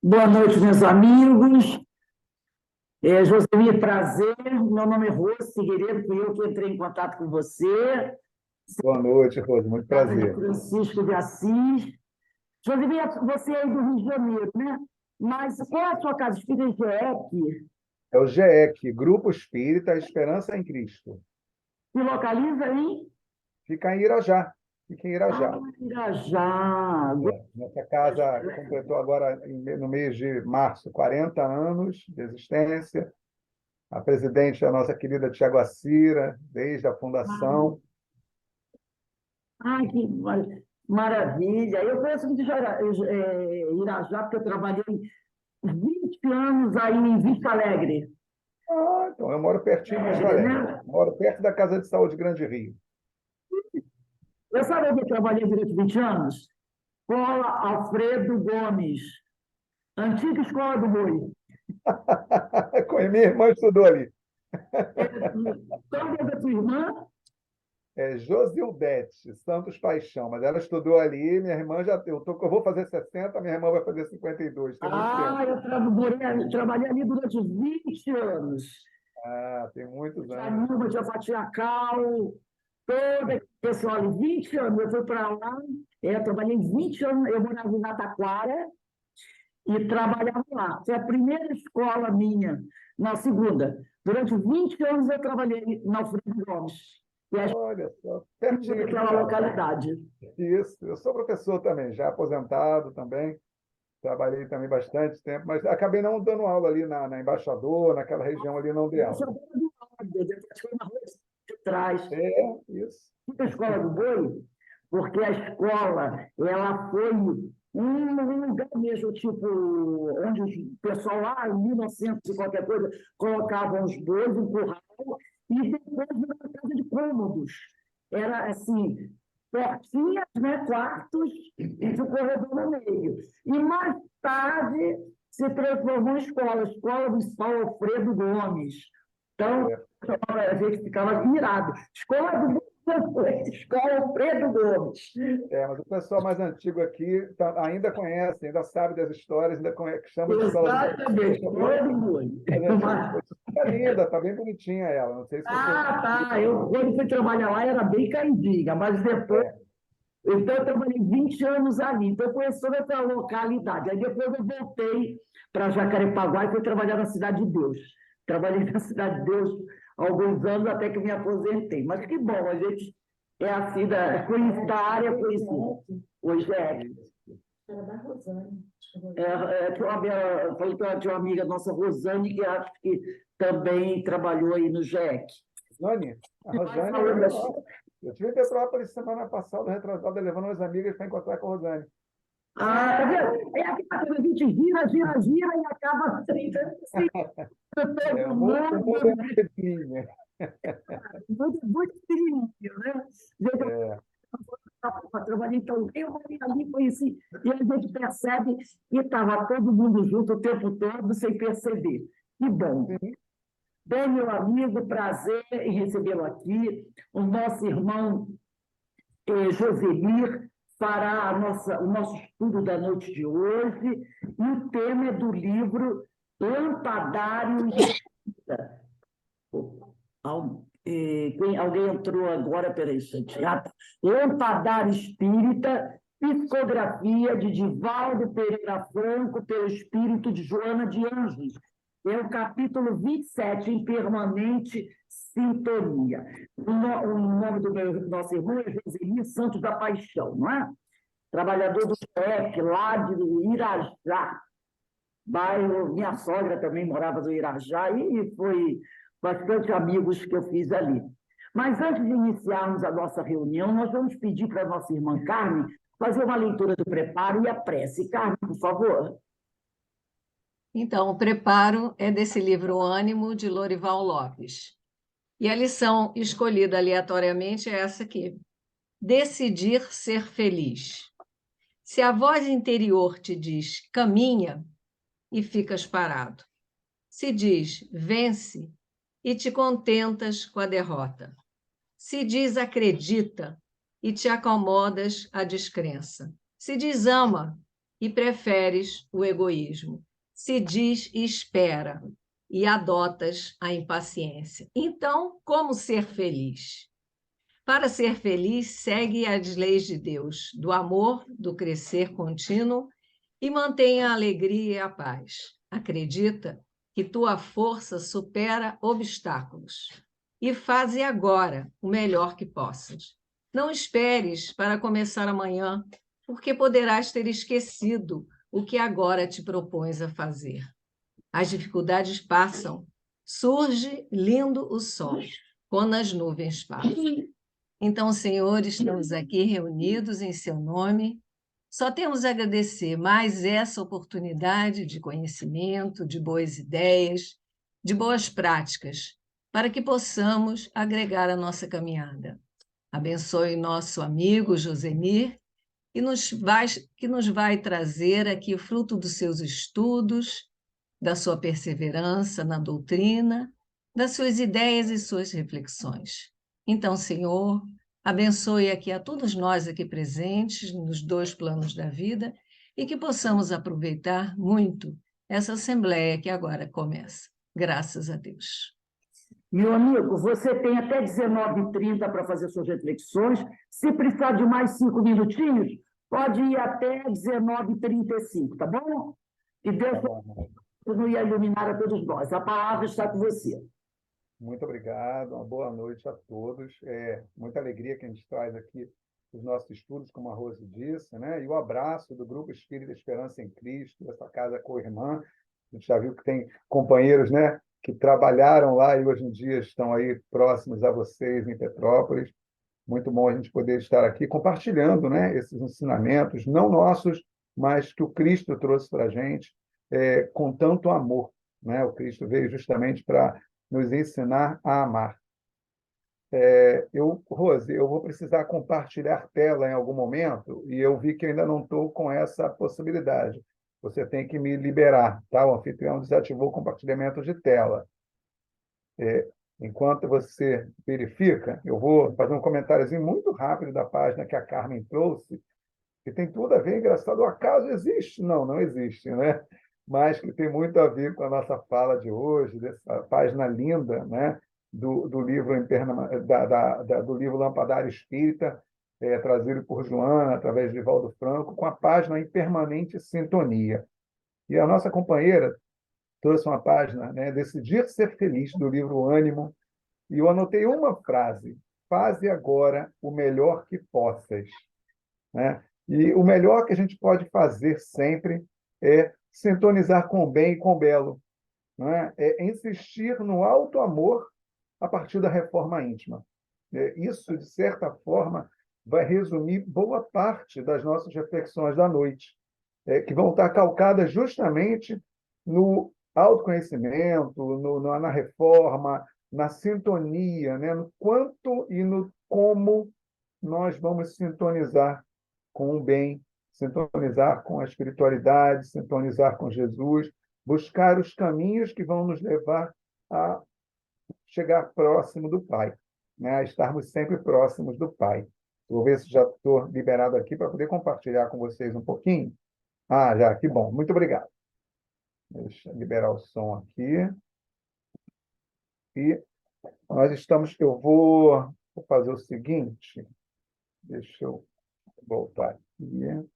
Boa noite, meus amigos. Josemir, prazer. Meu nome é Rose Figueiredo, fui eu que entrei em contato com você. Boa noite, Rose. Muito Casa de prazer. Francisco de Assis. Josemir, você é do Rio de Janeiro, né? Mas qual é a sua casa? Fica em GEC. É o GEC, Grupo Espírita Esperança em Cristo. Se localiza em Fica em Irajá. Fica em Irajá. Irajá. Nossa casa completou agora, no mês de março, 40 anos de existência. A presidente é a nossa querida Tiaguacira, desde a fundação. Ai, que maravilha. Eu conheço muito Irajá, porque eu trabalhei 20 anos aí em Vista Alegre. Ah, então eu moro pertinho de Porto Alegre. Né? Moro perto da Casa de Saúde Grande Rio. Eu sabe onde eu trabalhei durante 20 anos? Escola Alfredo Gomes, antiga Escola do Boi. Minha irmã estudou ali. Qual é da tua irmã? É Josildete Santos Paixão, mas ela estudou ali, minha irmã eu vou fazer 60, minha irmã vai fazer 52, tem muito tempo. Trabalhei ali durante 20 anos. Ah, tem muitos Tinha anos. Nilma, tinha Fatiacal, todo aquele pessoal ali, 20 anos. Eu fui para lá, eu trabalhei 20 anos, eu morava em Nataquara e trabalhava lá. Foi a primeira escola minha, na segunda. Durante 20 anos eu trabalhei na Alfredo Gomes, que é Olha só, pertinho aqui de aquela casa. localidade. Isso, eu sou professor também, já aposentado também, trabalhei também bastante tempo, mas acabei não dando aula ali na Embaixador, naquela região ali não dei Eu sou aula. do lado, depois foi na rua de trás. É, isso. A escola do boi, porque a escola ela foi um lugar mesmo, tipo, onde o pessoal lá, em 1900 e qualquer coisa, colocavam os bois em curral e depois era uma casa de cômodos. Era assim, portinhas, né, quartos e o corredor no meio. E mais tarde se transformou em Escola Municipal Alfredo Gomes. Então, É, a gente ficava irado. Escola do Escola Alfredo Gomes. mas o pessoal mais antigo aqui ainda conhece, ainda sabe das histórias, ainda conhece, chama de escola do Exatamente, Escola do Boi. mais antigo. Está linda, está bem bonitinha ela. Não sei se você. Tá. Eu, quando fui trabalhar lá, era bem caidinha, mas depois. É, Então, eu trabalhei 20 anos ali. Então, eu conheço toda essa localidade. Aí, depois, eu voltei para Jacarepaguá e fui trabalhar na Cidade de Deus. Trabalhei na Cidade de Deus há alguns anos, até que me aposentei. Mas que bom, a gente é assim, da área conhecida. Hoje é. Era da Rosane. Eu falei que tinha uma amiga nossa, Rosane, que acho que também trabalhou aí no GEC. Rosane? A Rosane é legal. Eu tive em Petrópolis semana passada, retrasada, levando umas amigas para encontrar com a Rosane. Tá vendo? É aquela coisa, a gente gira e acaba tentando assim, O todo mundo é mundo, uma pedrinha. muito pequenininho, né? Eu trabalhei tão bem, eu morei ali, conheci, e a gente percebe que estava todo mundo junto o tempo todo, sem perceber. Que bom. Sim. Bem, meu amigo, prazer em recebê-lo aqui. O nosso irmão Josemir fará o nosso estudo da noite de hoje, e o tema é do livro Lampadário Espírita. Alguém entrou agora, peraí, Santiago. Lampadário Espírita, psicografia de Divaldo Pereira Franco, pelo espírito de Joana de Anjos. É o capítulo 27, em permanente sintonia. O nome do nosso irmão é Josemir Santos da Paixão, não é? Trabalhador do PEC, lá de Irajá, bairro. Minha sogra também morava no Irajá e foi bastante amigos que eu fiz ali. Mas antes de iniciarmos a nossa reunião, nós vamos pedir para a nossa irmã Carmen fazer uma leitura do preparo e a prece. Carmen, por favor. Então, o preparo é desse livro Ânimo, de Lorival Lopes. E a lição escolhida aleatoriamente é essa aqui: decidir ser feliz. Se a voz interior te diz caminha, e ficas parado. Se diz vence, e te contentas com a derrota. Se diz acredita, e te acomodas à descrença. Se diz ama, e preferes o egoísmo. Se diz espera e adotas a impaciência. Então, como ser feliz? Para ser feliz, segue as leis de Deus, do amor, do crescer contínuo e mantenha a alegria e a paz. Acredita que tua força supera obstáculos e faze agora o melhor que possas. Não esperes para começar amanhã, porque poderás ter esquecido o que agora te propões a fazer. As dificuldades passam, surge lindo o sol, quando as nuvens passam. Então, Senhor, estamos aqui reunidos em seu nome. Só temos a agradecer mais essa oportunidade de conhecimento, de boas ideias, de boas práticas, para que possamos agregar a nossa caminhada. Abençoe nosso amigo Josemir, que nos vai trazer aqui o fruto dos seus estudos, da sua perseverança na doutrina, das suas ideias e suas reflexões. Então, Senhor, abençoe aqui a todos nós aqui presentes nos dois planos da vida e que possamos aproveitar muito essa assembleia que agora começa. Graças a Deus. Meu amigo, você tem até 19h30 para fazer suas reflexões. Se precisar de mais 5 minutinhos, pode ir até 19h35, tá bom? E Deus continue a iluminar a todos nós. A palavra está com você. Muito obrigado, uma boa noite a todos. É muita alegria que a gente traz aqui os nossos estudos, como a Rose disse, né? E o abraço do Grupo Espírita Esperança em Cristo, essa casa co-irmã. A gente já viu que tem companheiros, né, que trabalharam lá e hoje em dia estão aí próximos a vocês em Petrópolis. Muito bom a gente poder estar aqui compartilhando, né, esses ensinamentos, não nossos, mas que o Cristo trouxe para a gente com tanto amor, né? O Cristo veio justamente para nos ensinar a amar. Rose, eu vou precisar compartilhar tela em algum momento e eu vi que ainda não estou com essa possibilidade. Você tem que me liberar, tá? O anfitrião desativou o compartilhamento de tela. Enquanto você verifica, eu vou fazer um comentáriozinho muito rápido da página que a Carmen trouxe, que tem tudo a ver, engraçado, o acaso existe? Não, não existe, né? Mas que tem muito a ver com a nossa fala de hoje, dessa página linda, né? do livro do livro Lampadário Espírita, trazido por Joana, através de Valdo Franco, com a página Em Permanente Sintonia. E a nossa companheira trouxe uma página, né, Decidir Ser Feliz, do livro Ânimo, e eu anotei uma frase: faze agora o melhor que possas. Né? E o melhor que a gente pode fazer sempre é sintonizar com o bem e com o belo. Né? É insistir no alto amor a partir da reforma íntima. Isso, de certa forma, vai resumir boa parte das nossas reflexões da noite, que vão estar calcadas justamente no autoconhecimento, na reforma, na sintonia, né? No quanto e no como nós vamos sintonizar com o bem, sintonizar com a espiritualidade, sintonizar com Jesus, buscar os caminhos que vão nos levar a chegar próximo do Pai, né? A estarmos sempre próximos do Pai. Vou ver se já estou liberado aqui para poder compartilhar com vocês um pouquinho. Ah, já, que bom. Muito obrigado. Deixa eu liberar o som aqui. E nós estamos... vou fazer o seguinte. Deixa eu voltar aqui.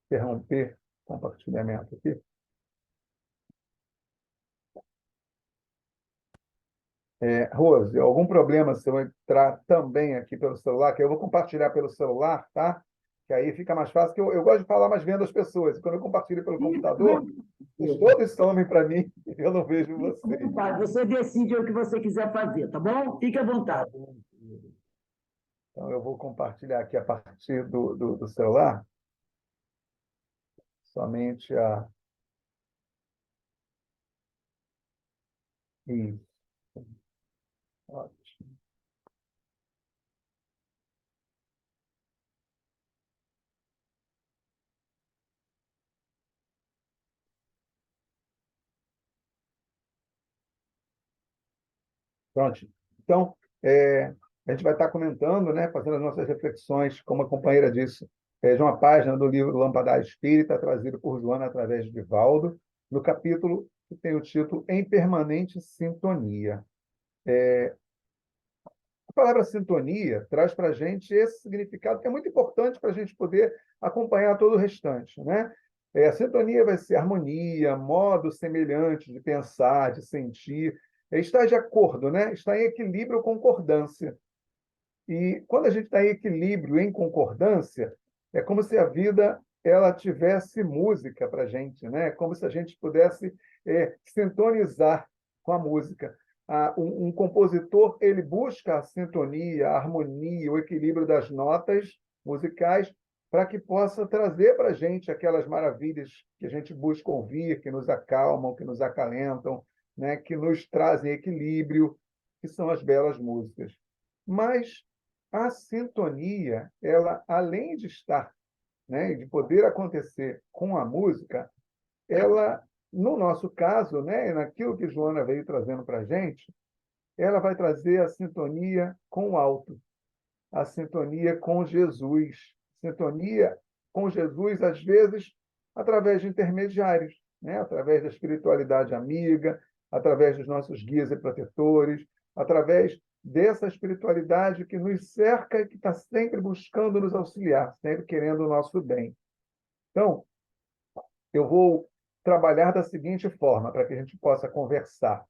Interromper o compartilhamento aqui. Rose, algum problema se eu entrar também aqui pelo celular, que eu vou compartilhar pelo celular, tá? Que aí fica mais fácil, que eu gosto de falar, mas vendo as pessoas. Quando eu compartilho pelo computador, todos somem para mim e eu não vejo você. Você decide o que você quiser fazer, tá bom? Fique à vontade. Então, eu vou compartilhar aqui a partir do celular. Somente a... Isso. Ótimo. Pronto. Então, a gente vai estar comentando, né, fazendo as nossas reflexões, como a companheira disse, de uma página do livro Lâmpada Espírita, trazido por Joana através de Divaldo, no capítulo que tem o título Em Permanente Sintonia. A palavra sintonia traz para a gente esse significado que é muito importante para a gente poder acompanhar todo o restante, né? A sintonia vai ser harmonia, modo semelhante de pensar, de sentir, estar de acordo, né? Estar em equilíbrio, concordância. E quando a gente está em equilíbrio, em concordância, é como se a vida ela tivesse música para a gente, né? Como se a gente pudesse sintonizar com a música. Um compositor ele busca a sintonia, a harmonia, o equilíbrio das notas musicais para que possa trazer para a gente aquelas maravilhas que a gente busca ouvir, que nos acalmam, que nos acalentam, né? Que nos trazem equilíbrio, que são as belas músicas. Mas a sintonia, ela, além de estar, né, de poder acontecer com a música, ela, no nosso caso, né, naquilo que Joana veio trazendo para a gente, ela vai trazer a sintonia com o alto, a sintonia com Jesus. Sintonia com Jesus, às vezes, através de intermediários, né, através da espiritualidade amiga, através dos nossos guias e protetores, através dessa espiritualidade que nos cerca e que está sempre buscando nos auxiliar, sempre querendo o nosso bem. Então, eu vou trabalhar da seguinte forma, para que a gente possa conversar.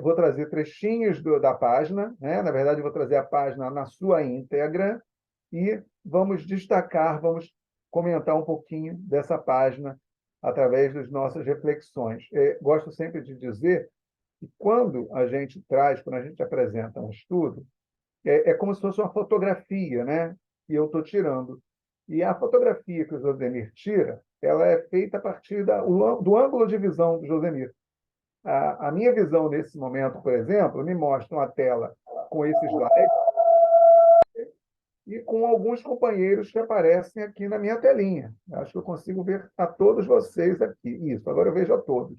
Vou trazer trechinhos da página, né? Na verdade, vou trazer a página na sua íntegra e vamos destacar, vamos comentar um pouquinho dessa página através das nossas reflexões. Gosto sempre de dizer que quando a gente traz, quando a gente apresenta um estudo, é como se fosse uma fotografia, né? Que eu estou tirando. E a fotografia que o Josemir tira, ela é feita a partir do ângulo de visão do Josemir. A minha visão nesse momento, por exemplo, me mostra uma tela com esses slides e com alguns companheiros que aparecem aqui na minha telinha. Acho que eu consigo ver a todos vocês aqui. Isso, agora eu vejo a todos.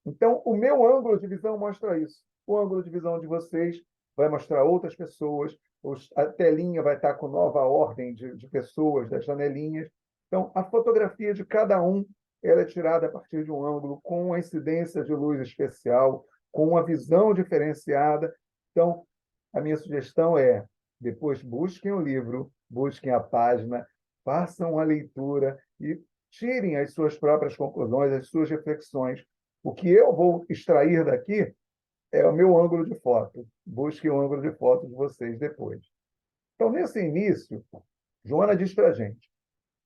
Então, o meu ângulo de visão mostra isso. O ângulo de visão de vocês vai mostrar outras pessoas, a telinha vai estar com nova ordem de pessoas, das janelinhas. Então, a fotografia de cada um ela é tirada a partir de um ângulo com uma incidência de luz especial, com uma visão diferenciada. Então, a minha sugestão é, depois busquem o livro, busquem a página, façam a leitura e tirem as suas próprias conclusões, as suas reflexões. O que eu vou extrair daqui é o meu ângulo de foto. Busquem o ângulo de foto de vocês depois. Então, nesse início, Joana diz para a gente,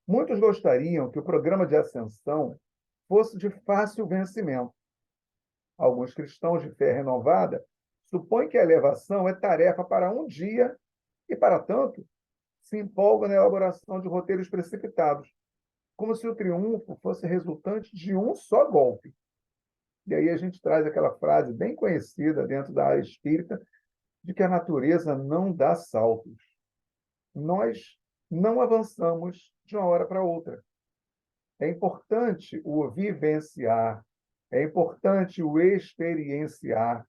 muitos gostariam que o programa de ascensão fosse de fácil vencimento. Alguns cristãos de fé renovada supõem que a elevação é tarefa para um dia e, para tanto, se empolgam na elaboração de roteiros precipitados, como se o triunfo fosse resultante de um só golpe. E aí a gente traz aquela frase bem conhecida dentro da área espírita de que a natureza não dá saltos. Nós não avançamos de uma hora para outra. É importante o vivenciar, é importante o experienciar.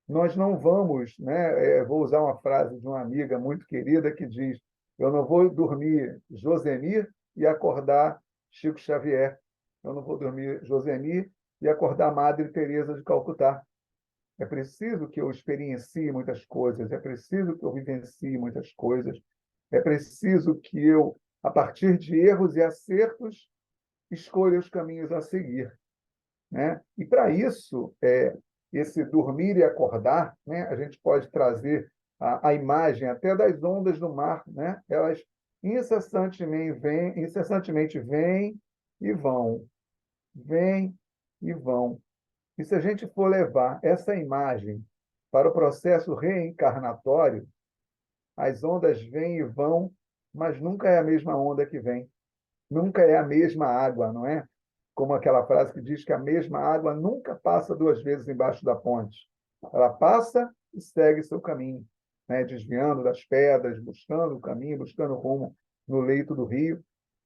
Nós não vamos, né? Vou usar uma frase de uma amiga muito querida que diz: eu não vou dormir Josemir e acordar Chico Xavier. Eu não vou dormir Josemir e acordar Madre Teresa de Calcutá. É preciso que eu experiencie muitas coisas, é preciso que eu vivencie muitas coisas, é preciso que eu, a partir de erros e acertos, escolha os caminhos a seguir, né? E para isso, esse dormir e acordar, né? A gente pode trazer a imagem até das ondas do mar, né? Elas incessantemente vêm e vão, vêm e vão. E se a gente for levar essa imagem para o processo reencarnatório, as ondas vêm e vão, mas nunca é a mesma onda que vem. Nunca é a mesma água, não é? Como aquela frase que diz que a mesma água nunca passa duas vezes embaixo da ponte. Ela passa e segue seu caminho, né? Desviando das pedras, buscando o caminho, buscando o rumo no leito do rio.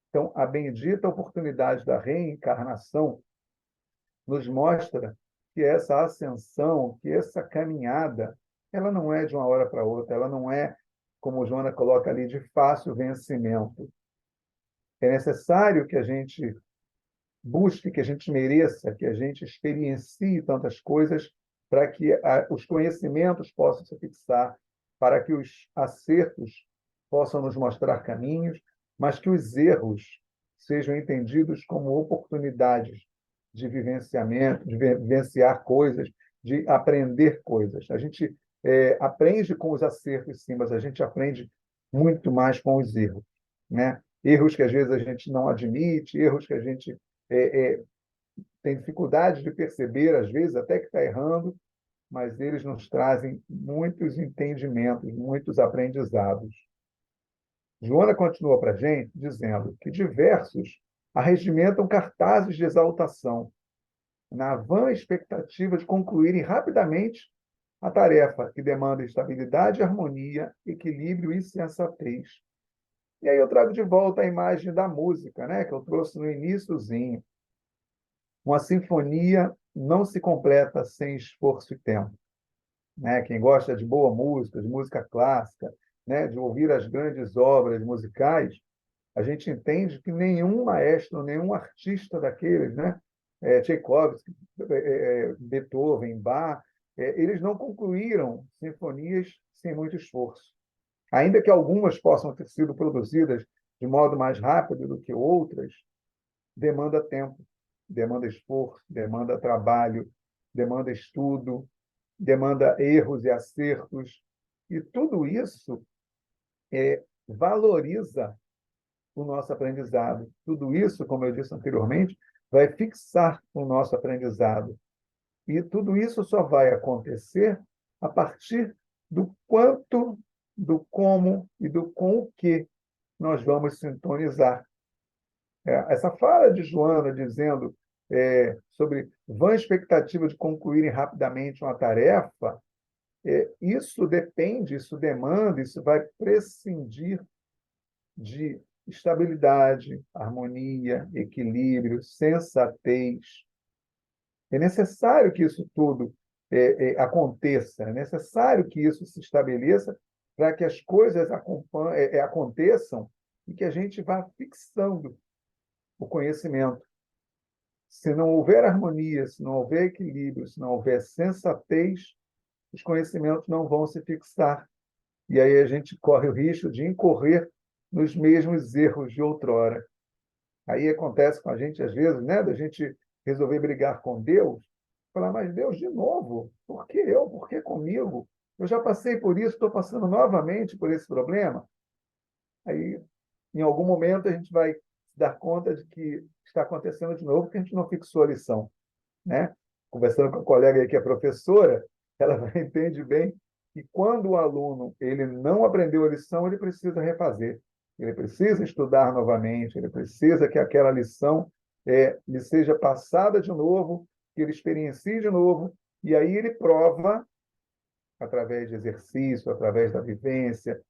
Então, a bendita oportunidade da reencarnação nos mostra que essa ascensão, que essa caminhada, ela não é de uma hora para outra, ela não é como Joana coloca ali, de fácil vencimento. É necessário que a gente busque, que a gente mereça, que a gente experiencie tantas coisas para que os conhecimentos possam se fixar, para que os acertos possam nos mostrar caminhos, mas que os erros sejam entendidos como oportunidades de vivenciamento, de vivenciar coisas, de aprender coisas. A gente aprende com os acertos, sim, mas a gente aprende muito mais com os erros, né? Erros que às vezes a gente não admite, erros que a gente tem dificuldade de perceber, às vezes até que está errando, mas eles nos trazem muitos entendimentos, muitos aprendizados. Joana continua para a gente dizendo que diversos arregimentam cartazes de exaltação, na vã expectativa de concluírem rapidamente a tarefa que demanda estabilidade, harmonia, equilíbrio e sensatez. E aí eu trago de volta a imagem da música, né, que eu trouxe no iniciozinho. Uma sinfonia não se completa sem esforço e tempo, né? Quem gosta de boa música, de música clássica, né, de ouvir as grandes obras musicais, a gente entende que nenhum maestro, nenhum artista daqueles, né, Tchaikovsky, Beethoven, Bach, eles não concluíram sinfonias sem muito esforço. Ainda que algumas possam ter sido produzidas de modo mais rápido do que outras, demanda tempo, demanda esforço, demanda trabalho, demanda estudo, demanda erros e acertos. E tudo isso valoriza o nosso aprendizado. Tudo isso, como eu disse anteriormente, vai fixar o nosso aprendizado. E tudo isso só vai acontecer a partir do quanto, do como e do com o que nós vamos sintonizar. Essa fala de Joana dizendo sobre vã expectativa de concluírem rapidamente uma tarefa, isso depende, isso demanda, isso vai prescindir de estabilidade, harmonia, equilíbrio, sensatez. É necessário que isso tudo aconteça, é necessário que isso se estabeleça para que as coisas aconteçam e que a gente vá fixando o conhecimento. Se não houver harmonia, se não houver equilíbrio, se não houver sensatez, os conhecimentos não vão se fixar. E aí a gente corre o risco de incorrer nos mesmos erros de outrora. Aí acontece com a gente, às vezes, né, da gente resolver brigar com Deus, falar, mas Deus, de novo, por que eu? Por que comigo? Eu já passei por isso, estou passando novamente por esse problema. Aí, em algum momento, a gente vai se dar conta de que está acontecendo de novo, porque a gente não fixou a lição, né? Conversando com a colega aí que é professora, ela entende bem que quando o aluno ele não aprendeu a lição, ele precisa refazer, ele precisa estudar novamente, ele precisa que aquela lição lhe seja passada de novo, que ele experiencie de novo, e aí ele prova, através de exercício, através da vivência,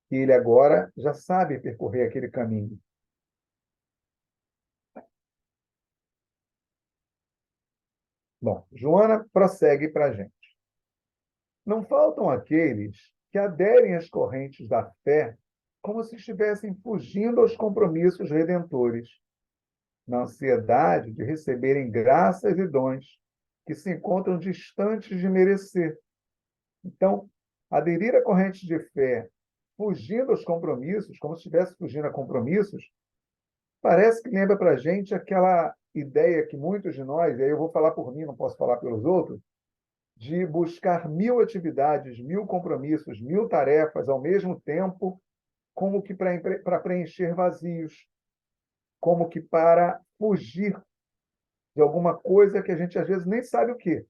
que ele agora já sabe percorrer aquele caminho. Bom, Joana prossegue para a gente. Não faltam aqueles que aderem às correntes da fé como se estivessem fugindo aos compromissos redentores, na ansiedade de receberem graças e dons que se encontram distantes de merecer. Então, aderir à corrente de fé fugindo aos compromissos, como se estivesse fugindo a compromissos, parece que lembra para a gente aquela ideia que muitos de nós, e aí eu vou falar por mim, não posso falar pelos outros, de buscar 1000 atividades, 1000 compromissos, 1000 tarefas ao mesmo tempo, como que para preencher vazios, como que para fugir de alguma coisa que a gente às vezes nem sabe o que,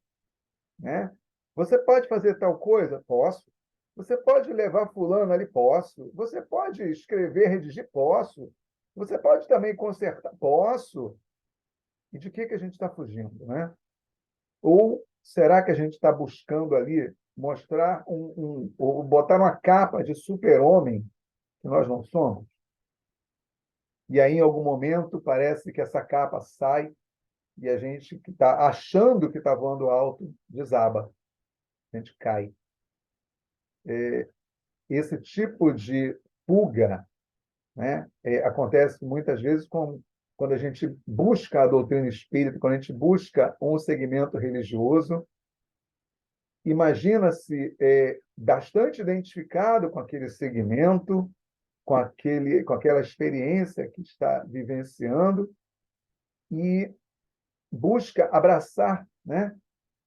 né? Você pode fazer tal coisa? Posso. Você pode levar fulano ali? Posso. Você pode escrever, redigir? Posso. Você pode também consertar? Posso. E de que a gente está fugindo, né? Ou será que a gente está buscando ali mostrar ou botar uma capa de super-homem que nós não somos? E aí, em algum momento, parece que essa capa sai e a gente que está achando que está voando alto desaba. A gente cai. esse tipo de fuga, né, acontece muitas vezes quando a gente busca a doutrina espírita, quando a gente busca um segmento religioso, imagina-se bastante identificado com aquele segmento, com aquela experiência que está vivenciando e busca abraçar, né,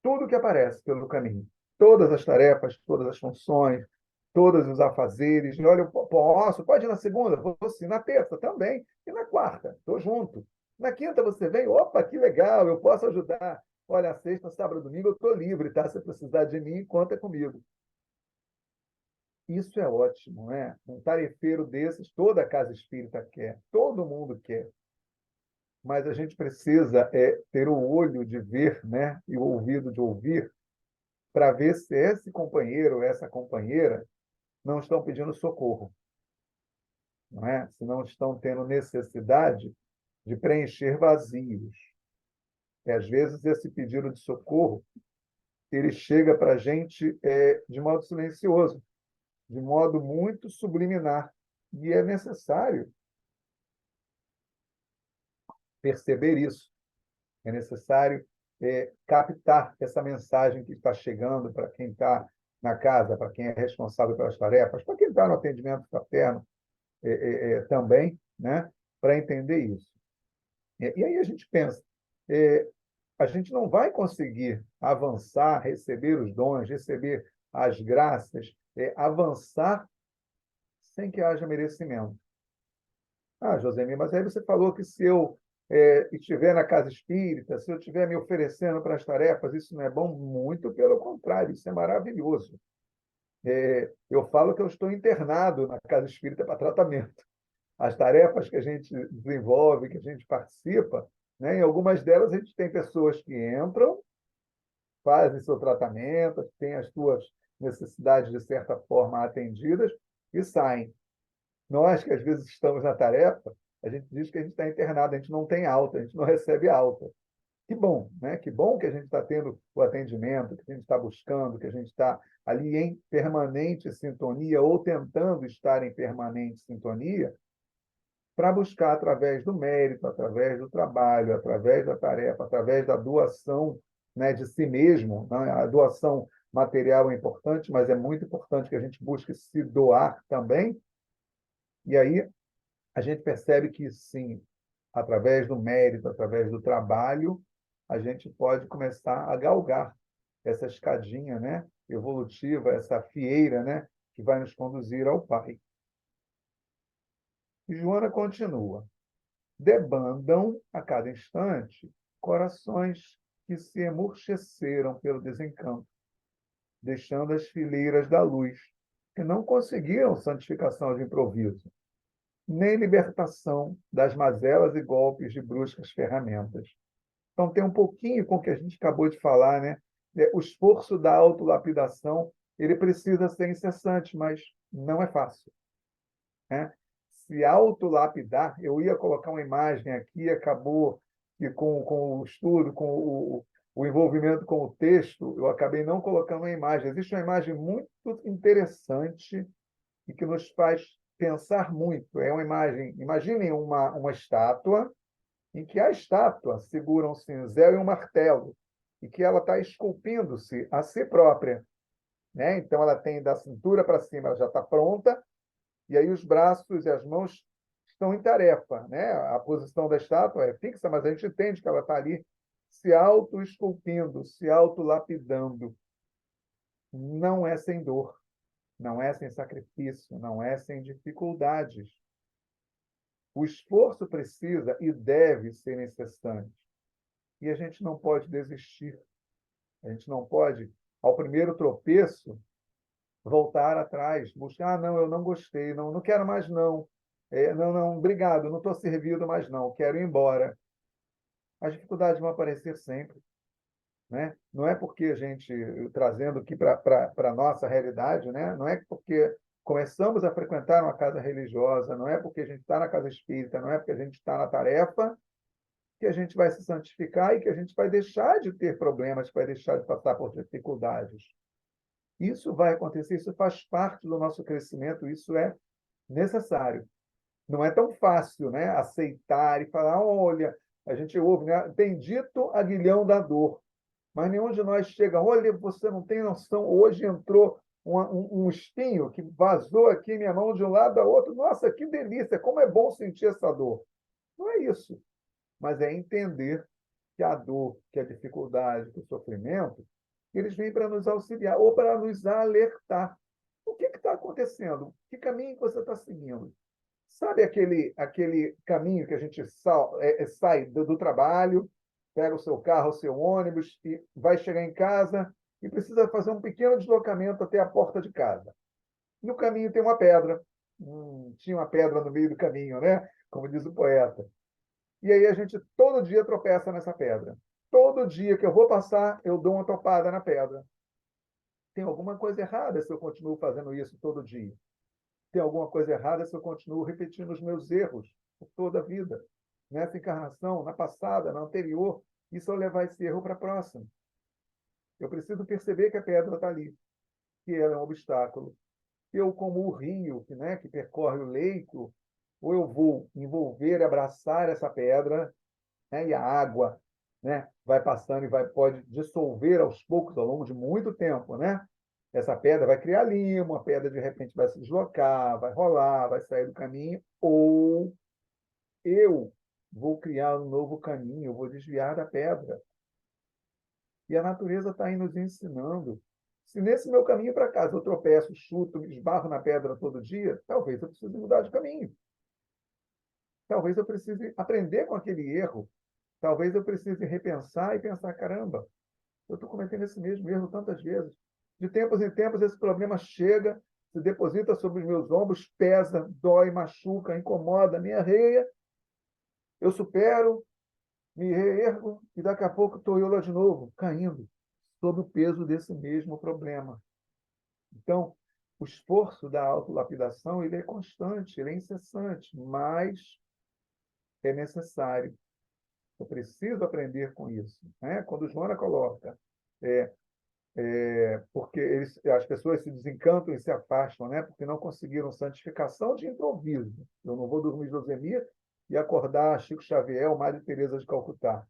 tudo que aparece pelo caminho, todas as tarefas, todas as funções, todos os afazeres. E olha, eu posso, pode ir na segunda, vou sim, na terça também, e na quarta, estou junto. Na quinta você vem, opa, que legal, eu posso ajudar. Olha, sexta, sábado, domingo eu estou livre, tá? Se precisar de mim, conta comigo. Isso é ótimo, né? Um tarefeiro desses, toda a casa espírita quer, todo mundo quer. Mas a gente precisa ter o olho de ver, né? E o ouvido de ouvir, para ver se esse companheiro ou essa companheira não estão pedindo socorro, não é? Se não estão tendo necessidade de preencher vazios. E, às vezes, esse pedido de socorro ele chega para a gente de modo silencioso, de modo muito subliminar. E é necessário perceber isso. É necessário captar essa mensagem que está chegando para quem está na casa, para quem é responsável pelas tarefas, para quem está no atendimento fraterno também, né? Para entender isso. E aí a gente pensa, a gente não vai conseguir avançar, receber os dons, receber as graças, avançar sem que haja merecimento. Ah, Josemir, mas aí você falou que se eu estiver na casa espírita, se eu estiver me oferecendo para as tarefas, isso não é bom? Muito pelo contrário, isso é maravilhoso. Eu falo que eu estou internado na casa espírita para tratamento. As tarefas que a gente desenvolve, que a gente participa, né, em algumas delas a gente tem pessoas que entram, fazem seu tratamento, têm as suas necessidades, de certa forma, atendidas e saem. Nós, que às vezes estamos na tarefa, a gente diz que a gente está internado, a gente não tem alta, a gente não recebe alta. Que bom, né? Que bom que a gente está tendo o atendimento, que a gente está buscando, que a gente está ali em permanente sintonia ou tentando estar em permanente sintonia para buscar através do mérito, através do trabalho, através da tarefa, através da doação, né, de si mesmo. Né? A doação material é importante, mas é muito importante que a gente busque se doar também. E aí a gente percebe que, sim, através do mérito, através do trabalho, a gente pode começar a galgar essa escadinha, né, evolutiva, essa fieira, né, que vai nos conduzir ao Pai. E Joana continua. Debandam a cada instante corações que se emurcheceram pelo desencanto, deixando as fileiras da luz, que não conseguiram santificação de improviso, nem libertação das mazelas e golpes de bruscas ferramentas. Então, tem um pouquinho com o que a gente acabou de falar, né? O esforço da autolapidação, ele precisa ser incessante, mas não é fácil, né? Se autolapidar, eu ia colocar uma imagem aqui, acabou que com o estudo, com o envolvimento com o texto, eu acabei não colocando uma imagem. Existe uma imagem muito interessante e que nos faz pensar muito. É uma imagem, imaginem uma estátua em que a estátua segura um cinzel e um martelo e que ela está esculpindo-se a si própria, né? Então, ela tem da cintura para cima, ela já está pronta, e aí os braços e as mãos estão em tarefa, né? A posição da estátua é fixa, mas a gente entende que ela está ali se auto-esculpindo, se auto-lapidando. Não é sem dor, não é sem sacrifício, não é sem dificuldades. O esforço precisa e deve ser incessante. E a gente não pode desistir. A gente não pode, ao primeiro tropeço, voltar atrás, buscar, não, eu não gostei, não, não quero mais não. Não, não, obrigado, não estou servido mais não, quero ir embora. As dificuldades vão aparecer sempre, né? Não é porque a gente, trazendo aqui para a nossa realidade, né? Não é porque começamos a frequentar uma casa religiosa, não é porque a gente está na casa espírita, não é porque a gente está na tarefa, que a gente vai se santificar e que a gente vai deixar de ter problemas, vai deixar de passar por dificuldades. Isso vai acontecer, isso faz parte do nosso crescimento, isso é necessário. Não é tão fácil, né, aceitar e falar, olha, a gente ouve, né, bendito aguilhão da dor. Mas nenhum de nós chega, olha, você não tem noção, hoje entrou um espinho que vazou aqui em minha mão de um lado ao outro. Nossa, que delícia, como é bom sentir essa dor. Não é isso, mas é entender que a dor, que a dificuldade, que o sofrimento, eles vêm para nos auxiliar ou para nos alertar. O que está acontecendo? Que caminho que você está seguindo? Sabe aquele caminho que a gente sai do trabalho, pega o seu carro, o seu ônibus e vai chegar em casa e precisa fazer um pequeno deslocamento até a porta de casa. No caminho tem uma pedra. Tinha uma pedra no meio do caminho, né? Como diz o poeta. E aí a gente todo dia tropeça nessa pedra. Todo dia que eu vou passar, eu dou uma topada na pedra. Tem alguma coisa errada se eu continuo fazendo isso todo dia. Tem alguma coisa errada se eu continuo repetindo os meus erros por toda a vida. Nessa encarnação, na passada, na anterior, e se eu levar esse erro para a próxima. Eu preciso perceber que a pedra está ali, que ela é um obstáculo. Eu, como o rio, né, que percorre o leito, ou eu vou envolver, abraçar essa pedra, né, e a água, né, vai passando e pode dissolver aos poucos, ao longo de muito tempo, né? Essa pedra vai criar limo, a pedra de repente vai se deslocar, vai rolar, vai sair do caminho, ou eu vou criar um novo caminho, eu vou desviar da pedra. E a natureza está aí nos ensinando. Se nesse meu caminho para casa eu tropeço, chuto, me esbarro na pedra todo dia, talvez eu precise mudar de caminho. Talvez eu precise aprender com aquele erro. Talvez eu precise repensar e pensar, caramba, eu estou cometendo esse mesmo erro tantas vezes. De tempos em tempos, esse problema chega, se deposita sobre os meus ombros, pesa, dói, machuca, incomoda, me arreia. Eu supero, me reergo e daqui a pouco estou eu lá de novo, caindo, sob o peso desse mesmo problema. Então, o esforço da autolapidação ele é constante, ele é incessante, mas é necessário. Eu preciso aprender com isso. Né? Quando Joana coloca, porque as pessoas se desencantam e se afastam, né? Porque não conseguiram santificação de improviso. Eu não vou dormir Josemir e acordar Chico Xavier ou Madre Teresa de Calcutá.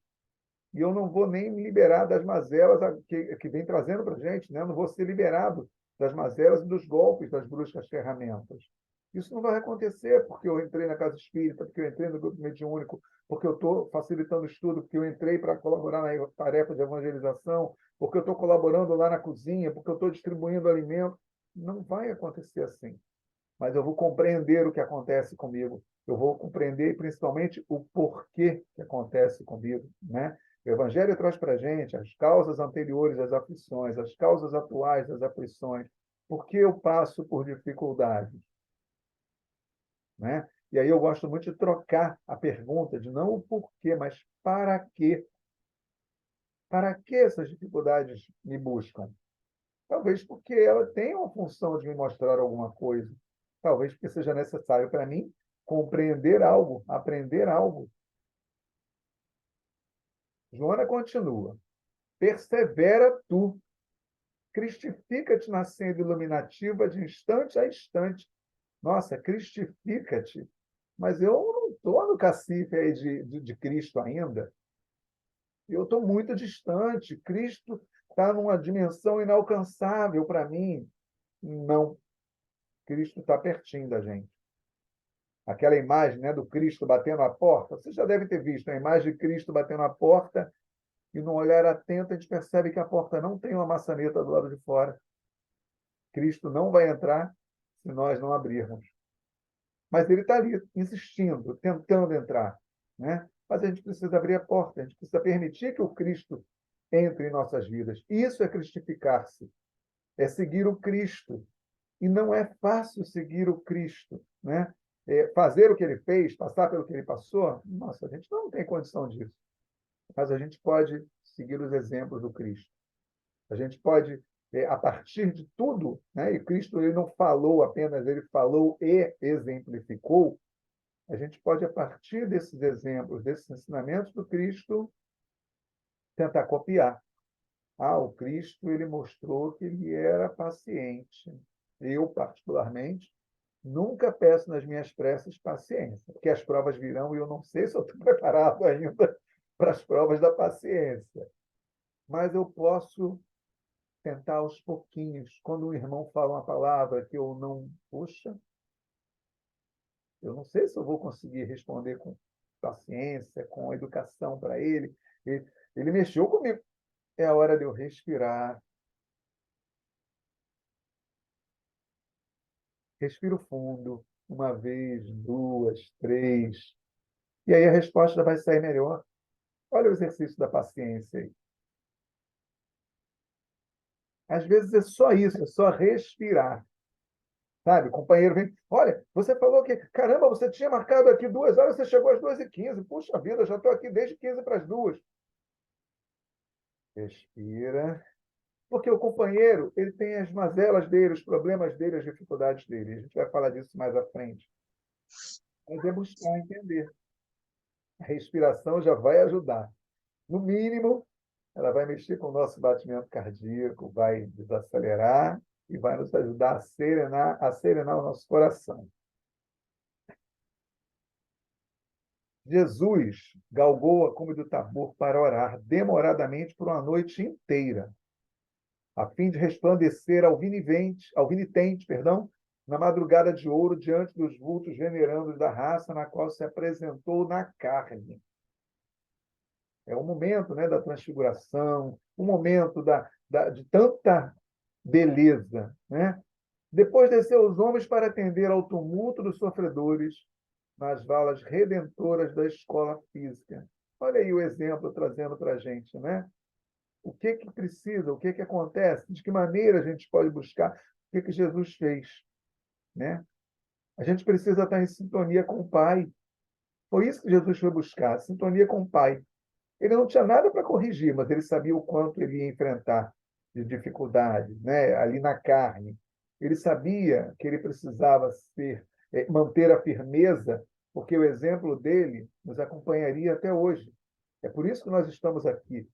E eu não vou nem me liberar das mazelas que vem trazendo para a gente, né? Eu não vou ser liberado das mazelas e dos golpes das bruscas ferramentas. Isso não vai acontecer porque eu entrei na casa espírita, porque eu entrei no grupo mediúnico, porque eu estou facilitando o estudo, porque eu entrei para colaborar na tarefa de evangelização, porque eu estou colaborando lá na cozinha, porque eu estou distribuindo alimento. Não vai acontecer assim. Mas eu vou compreender o que acontece comigo. Eu vou compreender principalmente o porquê que acontece comigo, né? O Evangelho traz para a gente as causas anteriores das aflições, as causas atuais das aflições. Por que eu passo por dificuldades? Né? E aí eu gosto muito de trocar a pergunta de não o porquê, mas para quê? Para que essas dificuldades me buscam? Talvez porque ela tem uma função de me mostrar alguma coisa. Talvez porque seja necessário para mim compreender algo, aprender algo. Joana continua. Persevera tu, cristifica-te na senda iluminativa de instante a instante. Nossa, cristifica-te. Mas eu não estou no cacife aí de Cristo ainda. Eu estou muito distante. Cristo está numa dimensão inalcançável para mim. Não. Cristo está pertinho da gente. Aquela imagem, né, do Cristo batendo a porta. Você já deve ter visto a imagem de Cristo batendo a porta e, num olhar atento, a gente percebe que a porta não tem uma maçaneta do lado de fora. Cristo não vai entrar se nós não abrirmos. Mas ele está ali, insistindo, tentando entrar. Né? Mas a gente precisa abrir a porta, a gente precisa permitir que o Cristo entre em nossas vidas. Isso é cristificar-se, é seguir o Cristo. E não é fácil seguir o Cristo. Né? Fazer o que ele fez, passar pelo que ele passou, nossa, a gente não tem condição disso. Mas a gente pode seguir os exemplos do Cristo. A gente pode, a partir de tudo, né? E Cristo ele não falou apenas, ele falou e exemplificou. A gente pode, a partir desses exemplos, desses ensinamentos do Cristo, tentar copiar. O Cristo, ele mostrou que ele era paciente. Eu, particularmente, nunca peço nas minhas preces paciência, porque as provas virão e eu não sei se eu estou preparado ainda para as provas da paciência. Mas eu posso tentar aos pouquinhos. Quando um irmão fala uma palavra que eu não... Puxa, eu não sei se eu vou conseguir responder com paciência, com educação para ele. Ele mexeu comigo. É a hora de eu respirar. Respiro fundo, uma vez, duas, três. E aí a resposta vai sair melhor. Olha o exercício da paciência aí. Às vezes é só isso, é só respirar. Sabe? O companheiro vem, olha, você falou que, caramba, você tinha marcado aqui 2 horas, você chegou às 2h15. Puxa vida, já estou aqui desde 15 para as 2. Respira. Porque o companheiro, ele tem as mazelas dele, os problemas dele, as dificuldades dele. A gente vai falar disso mais à frente. Mas é buscar entender. A respiração já vai ajudar. No mínimo, ela vai mexer com o nosso batimento cardíaco, vai desacelerar e vai nos ajudar a serenar o nosso coração. Jesus galgou a cume do Tabor para orar demoradamente por uma noite inteira, a fim de resplandecer alvinitente, na madrugada de ouro diante dos vultos venerandos da raça na qual se apresentou na carne. É o momento, né, da transfiguração, o momento de tanta beleza. Né? Depois desceu os homens para atender ao tumulto dos sofredores nas valas redentoras da escola física. Olha aí o exemplo trazendo para a gente, né? O que precisa, o que acontece, de que maneira a gente pode buscar, o que Jesus fez, né? A gente precisa estar em sintonia com o Pai. Foi isso que Jesus foi buscar, sintonia com o Pai. Ele não tinha nada para corrigir, mas ele sabia o quanto ele ia enfrentar de dificuldades, né? Ali na carne. Ele sabia que ele precisava manter a firmeza, porque o exemplo dele nos acompanharia até hoje. É por isso que nós estamos aqui.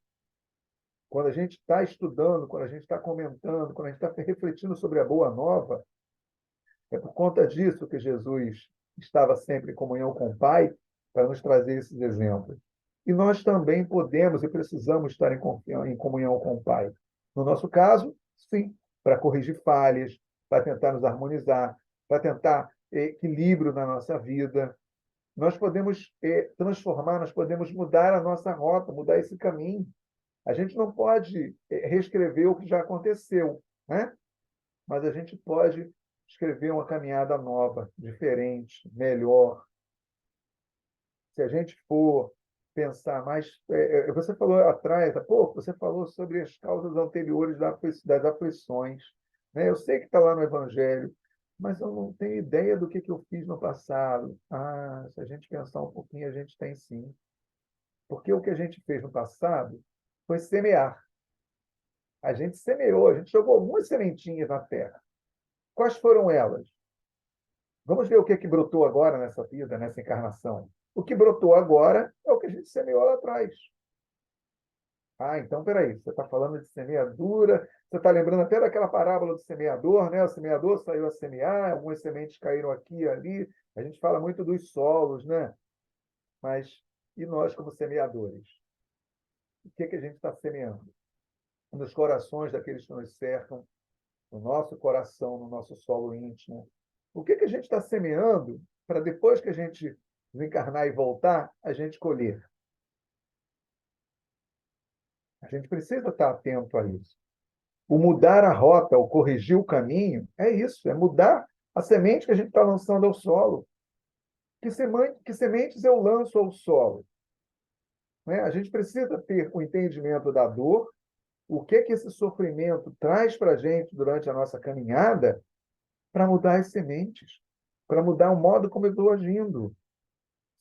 Quando a gente está estudando, quando a gente está comentando, quando a gente está refletindo sobre a Boa Nova, é por conta disso que Jesus estava sempre em comunhão com o Pai, para nos trazer esses exemplos. E nós também podemos e precisamos estar em comunhão com o Pai. No nosso caso, sim, para corrigir falhas, para tentar nos harmonizar, para tentar equilíbrio na nossa vida. Nós podemos transformar, nós podemos mudar a nossa rota, mudar esse caminho. A gente não pode reescrever o que já aconteceu, né? Mas a gente pode escrever uma caminhada nova, diferente, melhor. Se a gente for pensar mais... Você falou atrás, há pouco, você falou sobre as causas anteriores das aflições. Né? Eu sei que está lá no Evangelho, mas eu não tenho ideia do que eu fiz no passado. Se a gente pensar um pouquinho, a gente tem sim. Porque o que a gente fez no passado foi semear. A gente semeou, a gente jogou algumas sementinhas na terra. Quais foram elas? Vamos ver o que brotou agora nessa vida, nessa encarnação. O que brotou agora é o que a gente semeou lá atrás. Então, peraí, você está falando de semeadura, você está lembrando até daquela parábola do semeador, né? O semeador saiu a semear, algumas sementes caíram aqui e ali. A gente fala muito dos solos, né? Mas e nós como semeadores? O que a gente está semeando? Nos corações daqueles que nos cercam, no nosso coração, no nosso solo íntimo. O que a gente está semeando para depois que a gente desencarnar e voltar, a gente colher? A gente precisa estar atento a isso. O mudar a rota, o corrigir o caminho, é isso, é mudar a semente que a gente está lançando ao solo. Que sementes eu lanço ao solo? Né? A gente precisa ter o entendimento da dor, o que esse sofrimento traz para a gente durante a nossa caminhada, para mudar as sementes, para mudar o modo como eu estou agindo.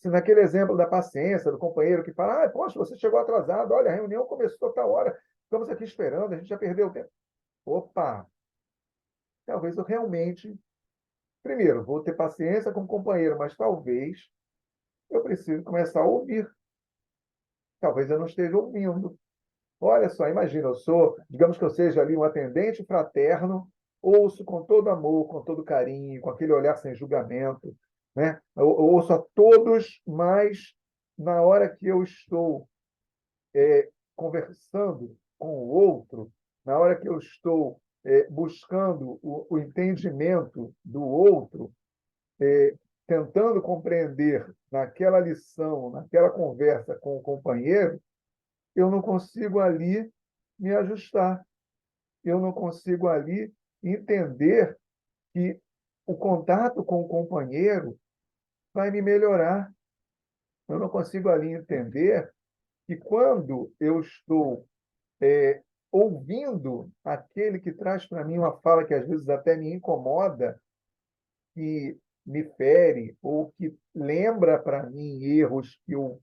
Se naquele exemplo da paciência, do companheiro que fala, poxa, você chegou atrasado, olha, a reunião começou a tal hora, estamos aqui esperando, a gente já perdeu o tempo. Opa! Talvez eu realmente, primeiro, vou ter paciência com o companheiro, mas talvez eu precise começar a ouvir. Talvez eu não esteja ouvindo. Olha só, imagina, digamos que eu seja ali um atendente fraterno, ouço com todo amor, com todo carinho, com aquele olhar sem julgamento, né? Eu ouço a todos, mas na hora que eu estou conversando com o outro, na hora que eu estou buscando o entendimento do outro, tentando compreender naquela lição, naquela conversa com o companheiro, eu não consigo ali me ajustar. Eu não consigo ali entender que o contato com o companheiro vai me melhorar. Eu não consigo ali entender que quando eu estou ouvindo aquele que traz para mim uma fala que às vezes até me incomoda, que me fere, ou que lembra para mim erros que eu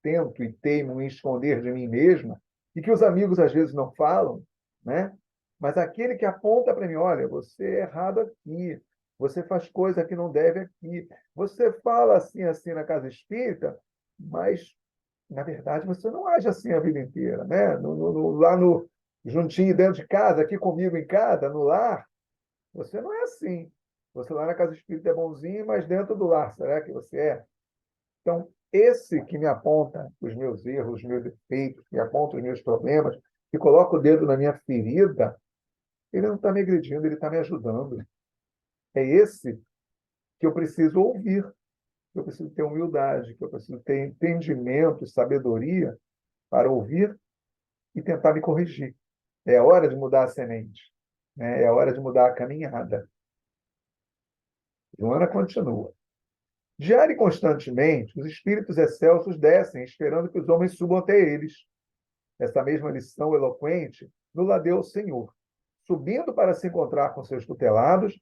tento e teimo em esconder de mim mesma, e que os amigos às vezes não falam, né? Mas aquele que aponta para mim, olha, você é errado aqui, você faz coisa que não deve aqui, você fala assim, assim na casa espírita, mas, na verdade, você não age assim a vida inteira, né? Lá no juntinho dentro de casa, aqui comigo em casa, no lar, você não é assim. Você lá na casa espírita é bonzinho, mas dentro do lar, será que você é? Então, esse que me aponta os meus erros, os meus defeitos, que aponta os meus problemas, que coloca o dedo na minha ferida, ele não está me agredindo, ele está me ajudando. É esse que eu preciso ouvir, que eu preciso ter humildade, que eu preciso ter entendimento, sabedoria para ouvir e tentar me corrigir. É a hora de mudar a semente, né? É a hora de mudar a caminhada. Joana continua. Diário e constantemente, os espíritos excelsos descem, esperando que os homens subam até eles. Essa mesma lição eloquente nos la deu o Senhor, subindo para se encontrar com seus tutelados,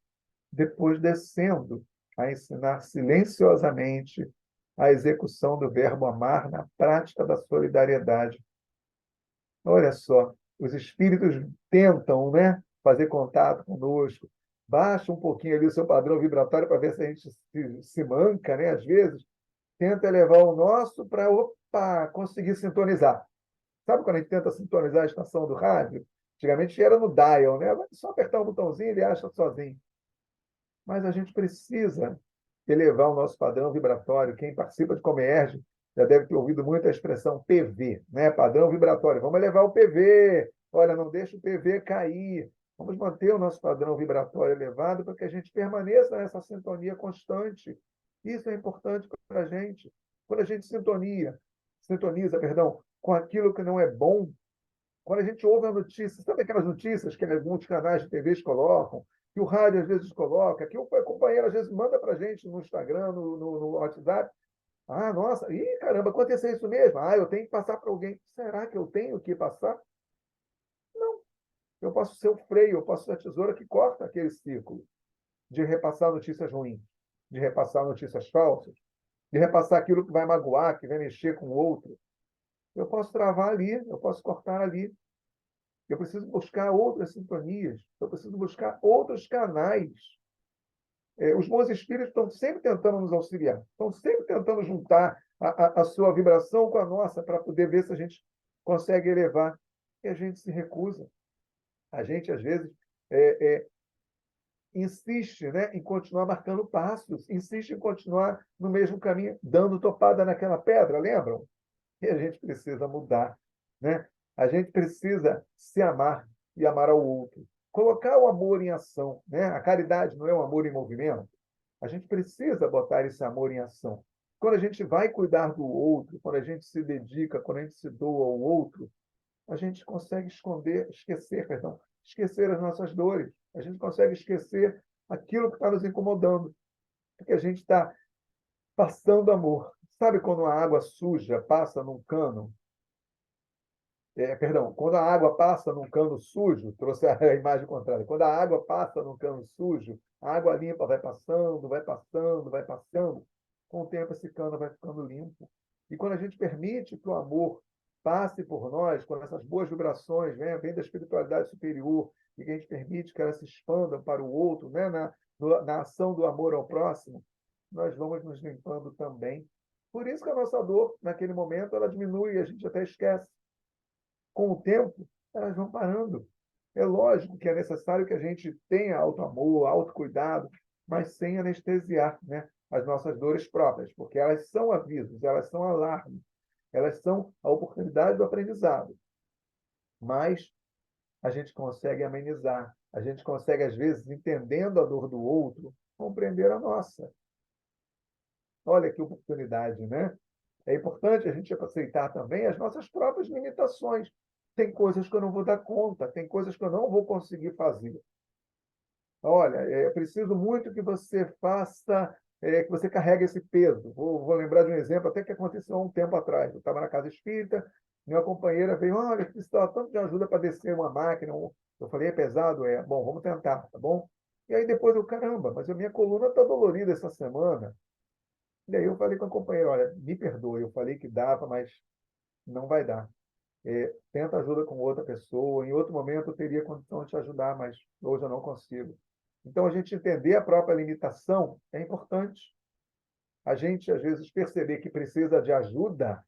depois descendo a ensinar silenciosamente a execução do verbo amar na prática da solidariedade. Olha só, os espíritos tentam, né, fazer contato conosco, baixa um pouquinho ali o seu padrão vibratório para ver se a gente se manca, né? Às vezes, tenta elevar o nosso para, opa, conseguir sintonizar. Sabe quando a gente tenta sintonizar a estação do rádio? Antigamente era no dial, né? Agora é só apertar um botãozinho e ele acha sozinho. Mas a gente precisa elevar o nosso padrão vibratório. Quem participa de Comerge já deve ter ouvido muito a expressão PV, né? Padrão vibratório. Vamos elevar o PV. Olha, não deixa o PV cair. Vamos manter o nosso padrão vibratório elevado para que a gente permaneça nessa sintonia constante. Isso é importante para a gente. Quando a gente sintoniza, perdão, com aquilo que não é bom, quando a gente ouve a notícia, sabe aquelas notícias que alguns canais de TV colocam, que o rádio às vezes coloca, que o companheiro às vezes manda para a gente no Instagram, no WhatsApp. Ah, nossa, ih, caramba, aconteceu isso mesmo. Ah, eu tenho que passar para alguém. Será que eu tenho que passar? Não. Eu posso ser o freio, eu posso ser a tesoura que corta aquele ciclo de repassar notícias ruins, de repassar notícias falsas, de repassar aquilo que vai magoar, que vai mexer com o outro. Eu posso travar ali, eu posso cortar ali. Eu preciso buscar outras sintonias, eu preciso buscar outros canais. Os bons espíritos estão sempre tentando nos auxiliar, estão sempre tentando juntar a sua vibração com a nossa para poder ver se a gente consegue elevar. E a gente se recusa. A gente, às vezes, insiste, né, em continuar marcando passos, insiste em continuar no mesmo caminho, dando topada naquela pedra, lembram? E a gente precisa mudar, né? A gente precisa se amar e amar ao outro. Colocar o amor em ação, né? A caridade não é um amor em movimento. A gente precisa botar esse amor em ação. Quando a gente vai cuidar do outro, quando a gente se dedica, quando a gente se doa ao outro, a gente consegue esquecer as nossas dores. A gente consegue esquecer aquilo que está nos incomodando, porque a gente está passando amor. Sabe quando a água suja passa num cano? Perdão, quando a água passa num cano sujo, trouxe a imagem contrária. Quando a água passa num cano sujo, a água limpa vai passando, vai passando, vai passando. Com o tempo, esse cano vai ficando limpo. E quando a gente permite que o amor passe por nós, quando essas boas vibrações vêm da espiritualidade superior, e que a gente permite que elas se expandam para o outro, né? Na ação do amor ao próximo, nós vamos nos limpando também. Por isso que a nossa dor, naquele momento, ela diminui e a gente até esquece. com o tempo, elas vão parando. É lógico que é necessário que a gente tenha auto-amor, autocuidado, mas sem anestesiar, né, as nossas dores próprias, porque elas são avisos, elas são alarmes, elas são a oportunidade do aprendizado. Mas a gente consegue amenizar, a gente consegue, às vezes, entendendo a dor do outro, compreender a nossa. Olha que oportunidade, né? É importante a gente aceitar também as nossas próprias limitações. Tem coisas que eu não vou dar conta, tem coisas que eu não vou conseguir fazer. Olha, é preciso muito que você faça, que você carregue esse peso. Vou lembrar de um exemplo até que aconteceu há um tempo atrás. Eu estava na casa espírita, minha companheira veio, olha, eu precisava tanto de ajuda para descer uma máquina. Eu falei, é pesado? É. Bom, vamos tentar, tá bom? E aí depois eu, caramba, mas a minha coluna está dolorida essa semana. E aí eu falei com a companheira, olha, me perdoe, eu falei que dava, mas não vai dar. Tenta ajuda com outra pessoa. Em outro momento eu teria condição de te ajudar, mas hoje eu não consigo. Então, a gente entender a própria limitação é importante. A gente, às vezes, perceber que precisa de ajuda.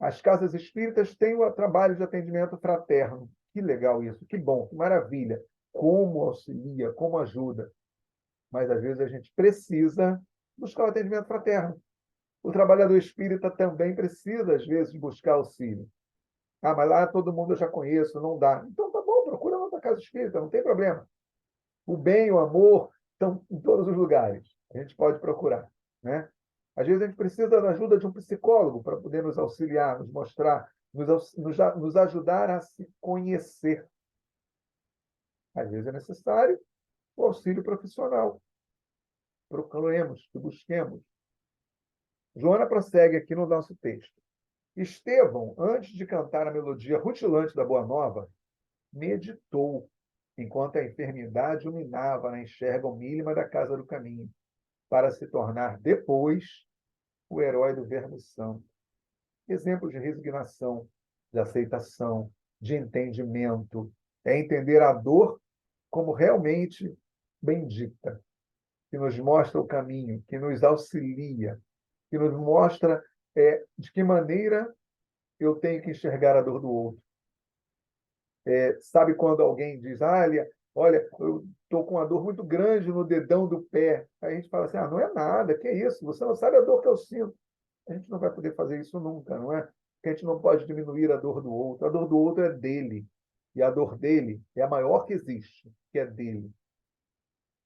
As casas espíritas têm o trabalho de atendimento fraterno. Que legal isso, que bom, que maravilha. Como auxilia, como ajuda. Mas, às vezes, a gente precisa buscar o atendimento fraterno. O trabalhador espírita também precisa, às vezes, buscar auxílio. Ah, mas lá todo mundo eu já conheço, não dá. Então, tá bom, procura outra casa espírita, não tem problema. O bem, o amor estão em todos os lugares. A gente pode procurar, né? Às vezes a gente precisa da ajuda de um psicólogo para poder nos auxiliar, nos mostrar, nos ajudar a se conhecer. Às vezes é necessário o auxílio profissional. Procuremos, que busquemos. Joana prossegue aqui no nosso texto. Estevão, antes de cantar a melodia rutilante da Boa Nova, meditou, enquanto a enfermidade o minava na enxerga humílima da casa do caminho, para se tornar depois o herói do Verbo Santo. Exemplo de resignação, de aceitação, de entendimento, é entender a dor como realmente bendita, que nos mostra o caminho, que nos auxilia, que nos mostra de que maneira eu tenho que enxergar a dor do outro. Sabe quando alguém diz, olha, eu estou com uma dor muito grande no dedão do pé. Aí a gente fala assim, não é nada, que isso? Você não sabe a dor que eu sinto. A gente não vai poder fazer isso nunca, não é? Porque a gente não pode diminuir a dor do outro. A dor do outro é dele. E a dor dele é a maior que existe, que é dele.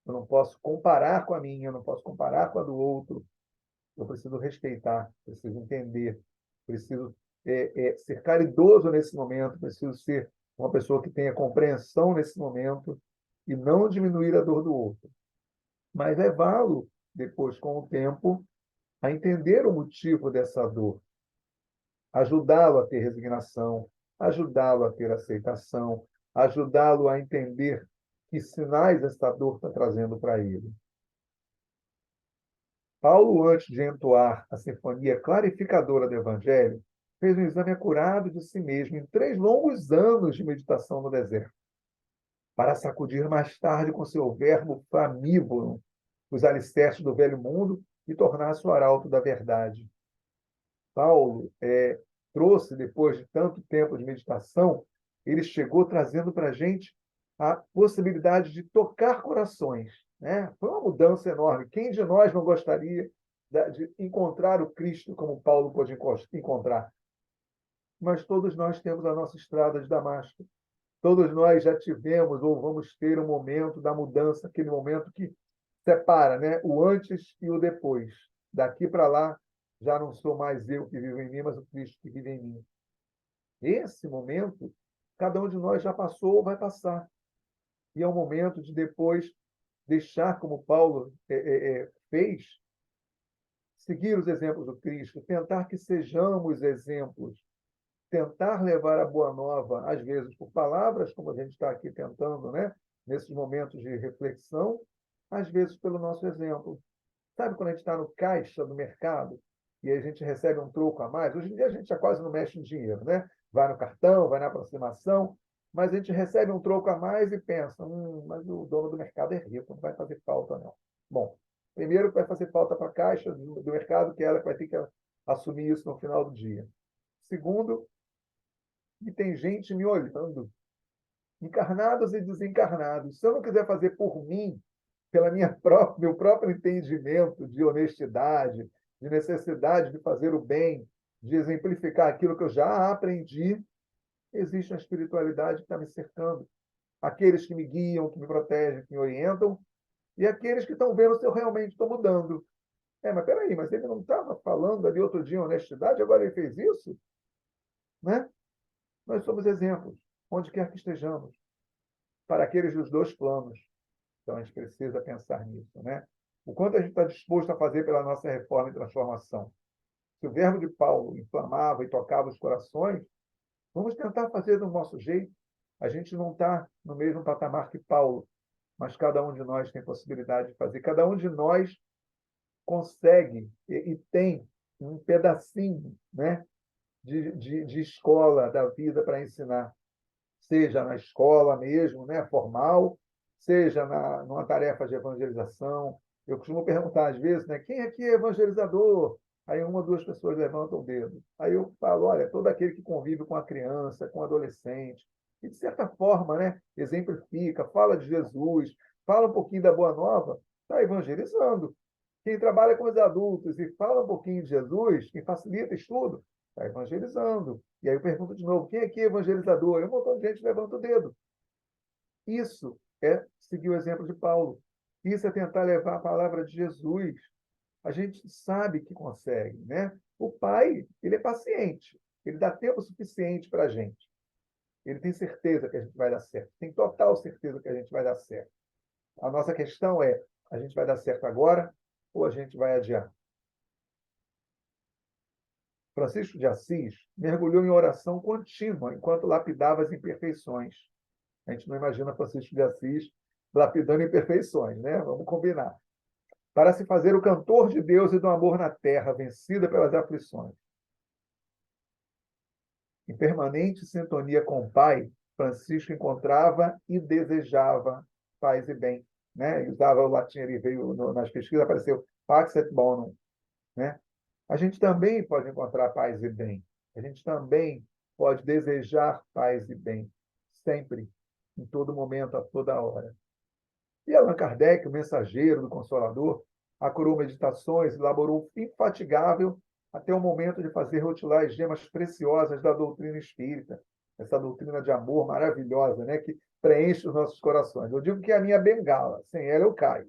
Eu não posso comparar com a minha, eu não posso comparar com a do outro. Eu preciso respeitar, preciso entender, preciso ser caridoso nesse momento, preciso ser uma pessoa que tenha compreensão nesse momento e não diminuir a dor do outro. Mas levá-lo, depois, com o tempo, a entender o motivo dessa dor, ajudá-lo a ter resignação, ajudá-lo a ter aceitação, ajudá-lo a entender que sinais essa dor está trazendo para ele. Paulo, antes de entoar a sinfonia clarificadora do Evangelho, fez um exame acurado de si mesmo em 3 longos anos de meditação no deserto, para sacudir mais tarde com seu verbo flamívono os alicerces do velho mundo e tornar-se o arauto da verdade. Paulo trouxe, depois de tanto tempo de meditação, ele chegou trazendo para a gente a possibilidade de tocar corações, né? Foi uma mudança enorme. Quem de nós não gostaria de encontrar o Cristo como Paulo pôde encontrar? Mas todos nós temos a nossa estrada de Damasco. Todos nós já tivemos ou vamos ter um momento da mudança, aquele momento que separa, né, o antes e o depois. Daqui para lá, já não sou mais eu que vivo em mim, mas o Cristo que vive em mim. Esse momento, cada um de nós já passou ou vai passar. E é o momento de depois deixar, como Paulo fez, seguir os exemplos do Cristo, tentar que sejamos exemplos, tentar levar a boa nova, às vezes por palavras, como a gente está aqui tentando, né? Nesses momentos de reflexão, às vezes pelo nosso exemplo. Sabe quando a gente está no caixa do mercado e a gente recebe um troco a mais? Hoje em dia a gente já quase não mexe em dinheiro, né? Vai no cartão, vai na aproximação, mas a gente recebe um troco a mais e pensa, mas o dono do mercado é rico, não vai fazer falta, não. Bom, primeiro vai fazer falta para a caixa do mercado, que ela vai ter que assumir isso no final do dia. Segundo, e tem gente me olhando, encarnados e desencarnados. Se eu não quiser fazer por mim, pela meu próprio entendimento de honestidade, de necessidade de fazer o bem, de exemplificar aquilo que eu já aprendi, existe uma espiritualidade que está me cercando. Aqueles que me guiam, que me protegem, que me orientam, e aqueles que estão vendo se eu realmente estou mudando. Mas peraí, mas ele não estava falando ali outro dia honestidade, agora ele fez isso? Né? Nós somos exemplos, onde quer que estejamos, para aqueles dos dois planos. Então, a gente precisa pensar nisso, né? O quanto a gente está disposto a fazer pela nossa reforma e transformação. Se o verbo de Paulo inflamava e tocava os corações, vamos tentar fazer do nosso jeito. A gente não está no mesmo patamar que Paulo, mas cada um de nós tem possibilidade de fazer. Cada um de nós consegue e tem um pedacinho, né, de escola da vida para ensinar. Seja na escola mesmo, né, formal, seja numa tarefa de evangelização. Eu costumo perguntar às vezes, né, quem aqui é evangelizador? Aí uma ou duas pessoas levantam o dedo. Aí eu falo, olha, todo aquele que convive com a criança, com o adolescente, e de certa forma, né, exemplifica, fala de Jesus, fala um pouquinho da Boa Nova, está evangelizando. Quem trabalha com os adultos e fala um pouquinho de Jesus, quem facilita estudo, está evangelizando. E aí eu pergunto de novo, quem aqui é evangelizador? E um montão de gente levanta o dedo. Isso é seguir o exemplo de Paulo. Isso é tentar levar a palavra de Jesus. A gente sabe que consegue, né? O Pai, ele é paciente. Ele dá tempo suficiente para a gente. Ele tem certeza que a gente vai dar certo. Tem total certeza que a gente vai dar certo. A nossa questão é, a gente vai dar certo agora ou a gente vai adiar? Francisco de Assis mergulhou em oração contínua enquanto lapidava as imperfeições. A gente não imagina Francisco de Assis lapidando imperfeições, né? Vamos combinar. Para se fazer o cantor de Deus e do amor na terra, vencida pelas aflições. Em permanente sintonia com o Pai, Francisco encontrava e desejava paz e bem. Né? Ele usava o latim, ele veio nas pesquisas, apareceu pax et bonum. Né? A gente também pode encontrar paz e bem. A gente também pode desejar paz e bem, sempre, em todo momento, a toda hora. E Allan Kardec, o mensageiro do Consolador, acurou meditações, elaborou infatigável até o momento de fazer rutilar as gemas preciosas da doutrina espírita, essa doutrina de amor maravilhosa, né, que preenche os nossos corações. Eu digo que é a minha bengala, sem ela eu caio.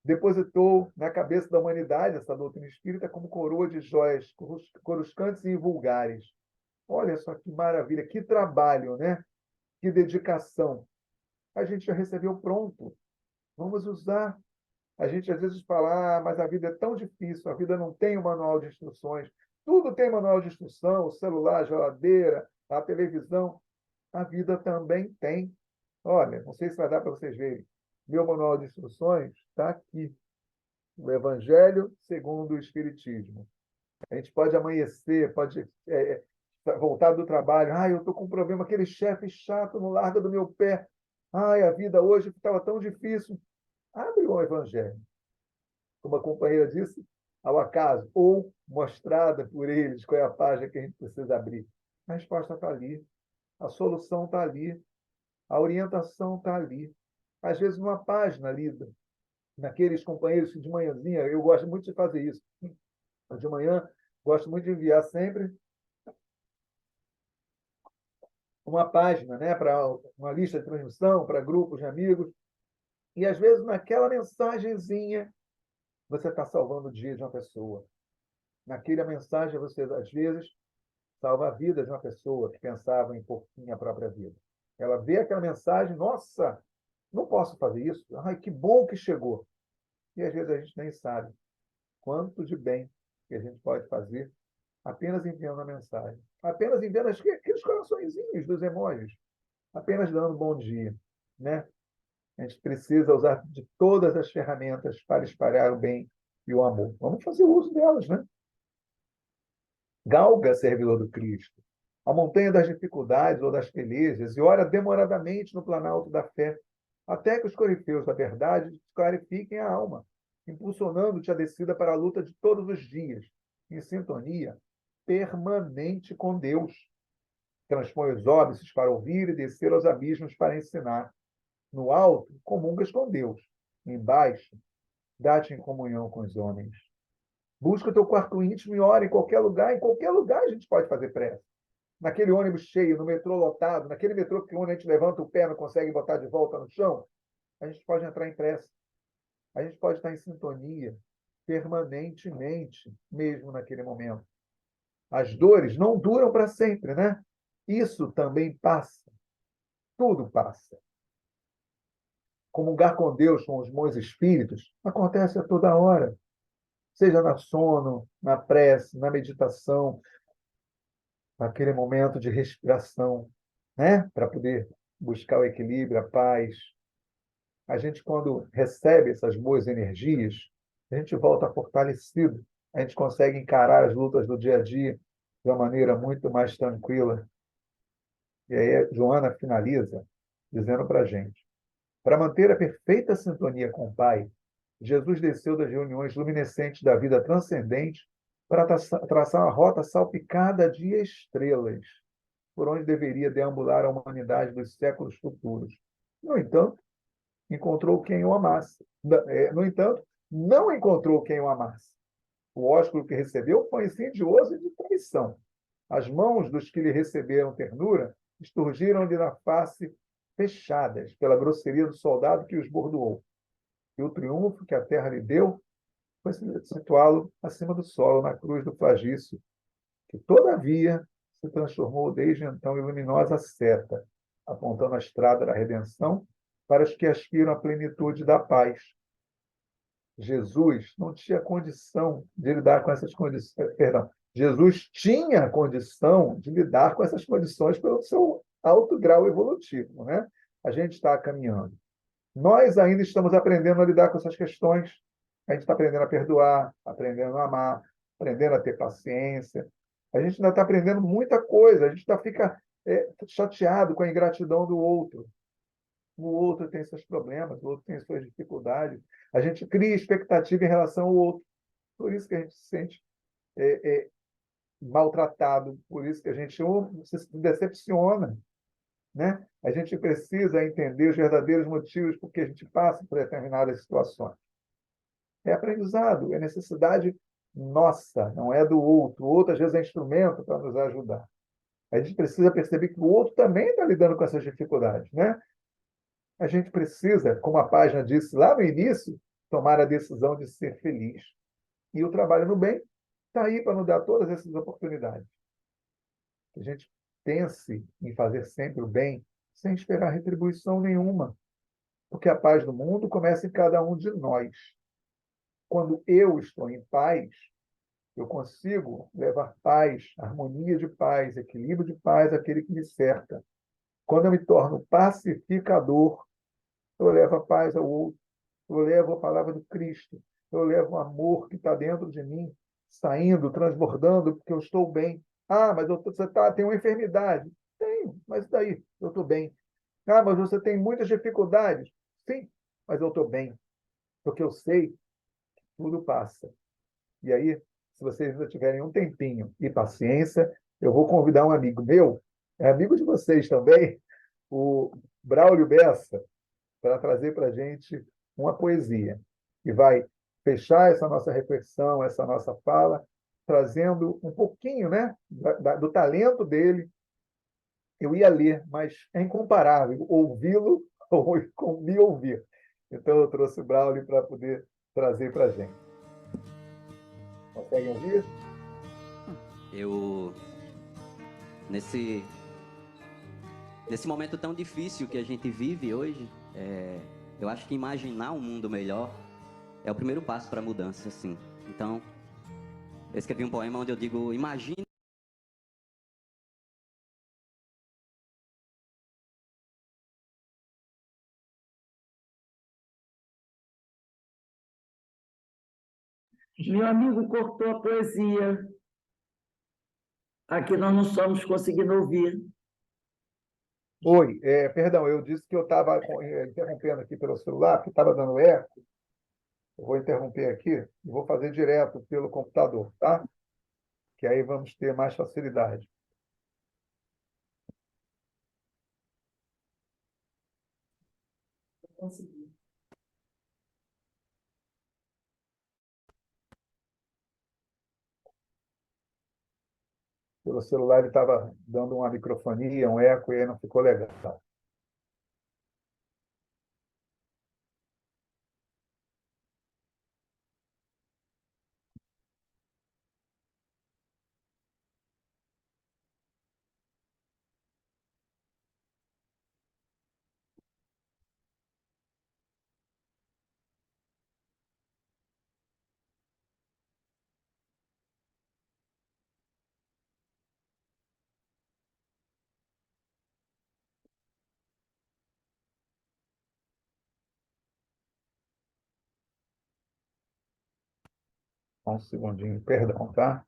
Depositou na cabeça da humanidade essa doutrina espírita como coroa de joias coruscantes e vulgares. Olha só que maravilha, que trabalho, né? Que dedicação. A gente já recebeu pronto. Vamos usar. A gente às vezes fala, mas a vida é tão difícil, a vida não tem um manual de instruções. Tudo tem manual de instrução, o celular, a geladeira, a televisão. A vida também tem. Olha, não sei se vai dar para vocês verem. Meu manual de instruções está aqui. O Evangelho segundo o Espiritismo. A gente pode amanhecer, pode voltar do trabalho. Eu estou com um problema, aquele chefe chato não larga do meu pé. A vida hoje estava tão difícil. Abre o Evangelho. Como a companheira disse, ao acaso, ou mostrada por eles qual é a página que a gente precisa abrir. A resposta está ali. A solução está ali. A orientação está ali. Às vezes, numa página lida, naqueles companheiros que de manhãzinha, eu gosto muito de fazer isso. De manhã, gosto muito de enviar sempre uma página, né, para uma lista de transmissão, para grupos de amigos. E, às vezes, naquela mensagenzinha, você está salvando o dia de uma pessoa. Naquela mensagem, você, às vezes, salva a vida de uma pessoa que pensava em por fim a própria vida. Ela vê aquela mensagem, nossa, não posso fazer isso. Que bom que chegou. E, às vezes, a gente nem sabe quanto de bem que a gente pode fazer apenas enviando a mensagem. Apenas enviando aqueles coraçõezinhos dos emojis. Apenas dando um bom dia. Né? A gente precisa usar de todas as ferramentas para espalhar o bem e o amor. Vamos fazer uso delas, né? Galga, servidor do Cristo, a montanha das dificuldades ou das pelejas e ora demoradamente no planalto da fé, até que os corifeus da verdade clarifiquem a alma, impulsionando-te a descida para a luta de todos os dias, em sintonia permanente com Deus. transpõe os óbices para ouvir e descer aos abismos para ensinar. No alto, comungas com Deus. Embaixo, dá-te em comunhão com os homens. Busca o teu quarto íntimo e ora em qualquer lugar. Em qualquer lugar a gente pode fazer prece. Naquele ônibus cheio, no metrô lotado, naquele metrô que quando a gente levanta o pé não consegue botar de volta no chão, a gente pode entrar em prece. A gente pode estar em sintonia permanentemente, mesmo naquele momento. As dores não duram para sempre, né? Isso também passa. Tudo passa. Comungar com Deus, com os bons espíritos, acontece a toda hora. Seja na sono, na prece, na meditação, naquele momento de respiração, né? Para poder buscar o equilíbrio, a paz. A gente, quando recebe essas boas energias, a gente volta fortalecido. A gente consegue encarar as lutas do dia a dia de uma maneira muito mais tranquila. E aí a Joana finaliza dizendo para a gente: para manter a perfeita sintonia com o Pai, Jesus desceu das reuniões luminescentes da vida transcendente para traçar uma rota salpicada de estrelas, por onde deveria deambular a humanidade dos séculos futuros. No entanto, encontrou quem o amasse. No entanto, não encontrou quem o amasse. O ósculo que recebeu foi insidioso e de traição. As mãos dos que lhe receberam ternura esturgiram-lhe na face fechadas pela grosseria do soldado que os bordoou. E o triunfo que a terra lhe deu foi situá-lo acima do solo, na cruz do flagício, que, todavia, se transformou desde então em luminosa seta, apontando a estrada da redenção para os que aspiram à plenitude da paz. Jesus não tinha condição de lidar com essas condições, perdão, Jesus tinha a condição de lidar com essas condições pelo seu alto grau evolutivo, né? A gente está caminhando. Nós ainda estamos aprendendo a lidar com essas questões. A gente está aprendendo a perdoar, aprendendo a amar, aprendendo a ter paciência. A gente ainda está aprendendo muita coisa. A gente fica chateado com a ingratidão do outro. O outro tem seus problemas, o outro tem suas dificuldades. A gente cria expectativa em relação ao outro. Por isso que a gente se sente maltratado, por isso que a gente se decepciona, né? A gente precisa entender os verdadeiros motivos por que a gente passa por determinadas situações. É aprendizado, é necessidade nossa, não é do outro. O outro, às vezes, é instrumento para nos ajudar. A gente precisa perceber que o outro também está lidando com essas dificuldades, né? A gente precisa, como a página disse lá no início, tomar a decisão de ser feliz. E o trabalho no bem está aí para nos dar todas essas oportunidades. A gente pense em fazer sempre o bem sem esperar retribuição nenhuma, porque a paz do mundo começa em cada um de nós. Quando eu estou em paz, eu consigo levar paz, harmonia de paz, equilíbrio de paz àquele que me cerca. Quando eu me torno pacificador, eu levo a paz ao outro, eu levo a palavra do Cristo, eu levo o amor que está dentro de mim, saindo, transbordando, porque eu estou bem. Ah, mas você tem uma enfermidade. Tenho, mas daí? Eu estou bem. Ah, mas você tem muitas dificuldades. Sim, mas eu estou bem, porque eu sei que tudo passa. E aí, se vocês ainda tiverem um tempinho e paciência, eu vou convidar um amigo meu, é amigo de vocês também, o Braulio Bessa, para trazer para a gente uma poesia que vai fechar essa nossa reflexão, essa nossa fala, trazendo um pouquinho, né, do talento dele. Eu ia ler, mas é incomparável ouvi-lo ou me ouvir. Então, eu trouxe o Braulio para poder trazer para a gente. Conseguem ouvir? Eu, nesse momento tão difícil que a gente vive hoje, eu acho que imaginar um mundo melhor é o primeiro passo para a mudança, assim. Então, eu escrevi um poema onde eu digo: imagine Meu amigo cortou a poesia. Aqui nós não estamos conseguindo ouvir. Oi, perdão, eu disse que eu estava interrompendo aqui pelo celular, porque estava dando eco. Eu vou interromper aqui e vou fazer direto pelo computador, tá? Que aí vamos ter mais facilidade. Pelo celular ele estava dando uma microfonia, um eco, e aí não ficou legal. Só um segundinho, perdão, tá?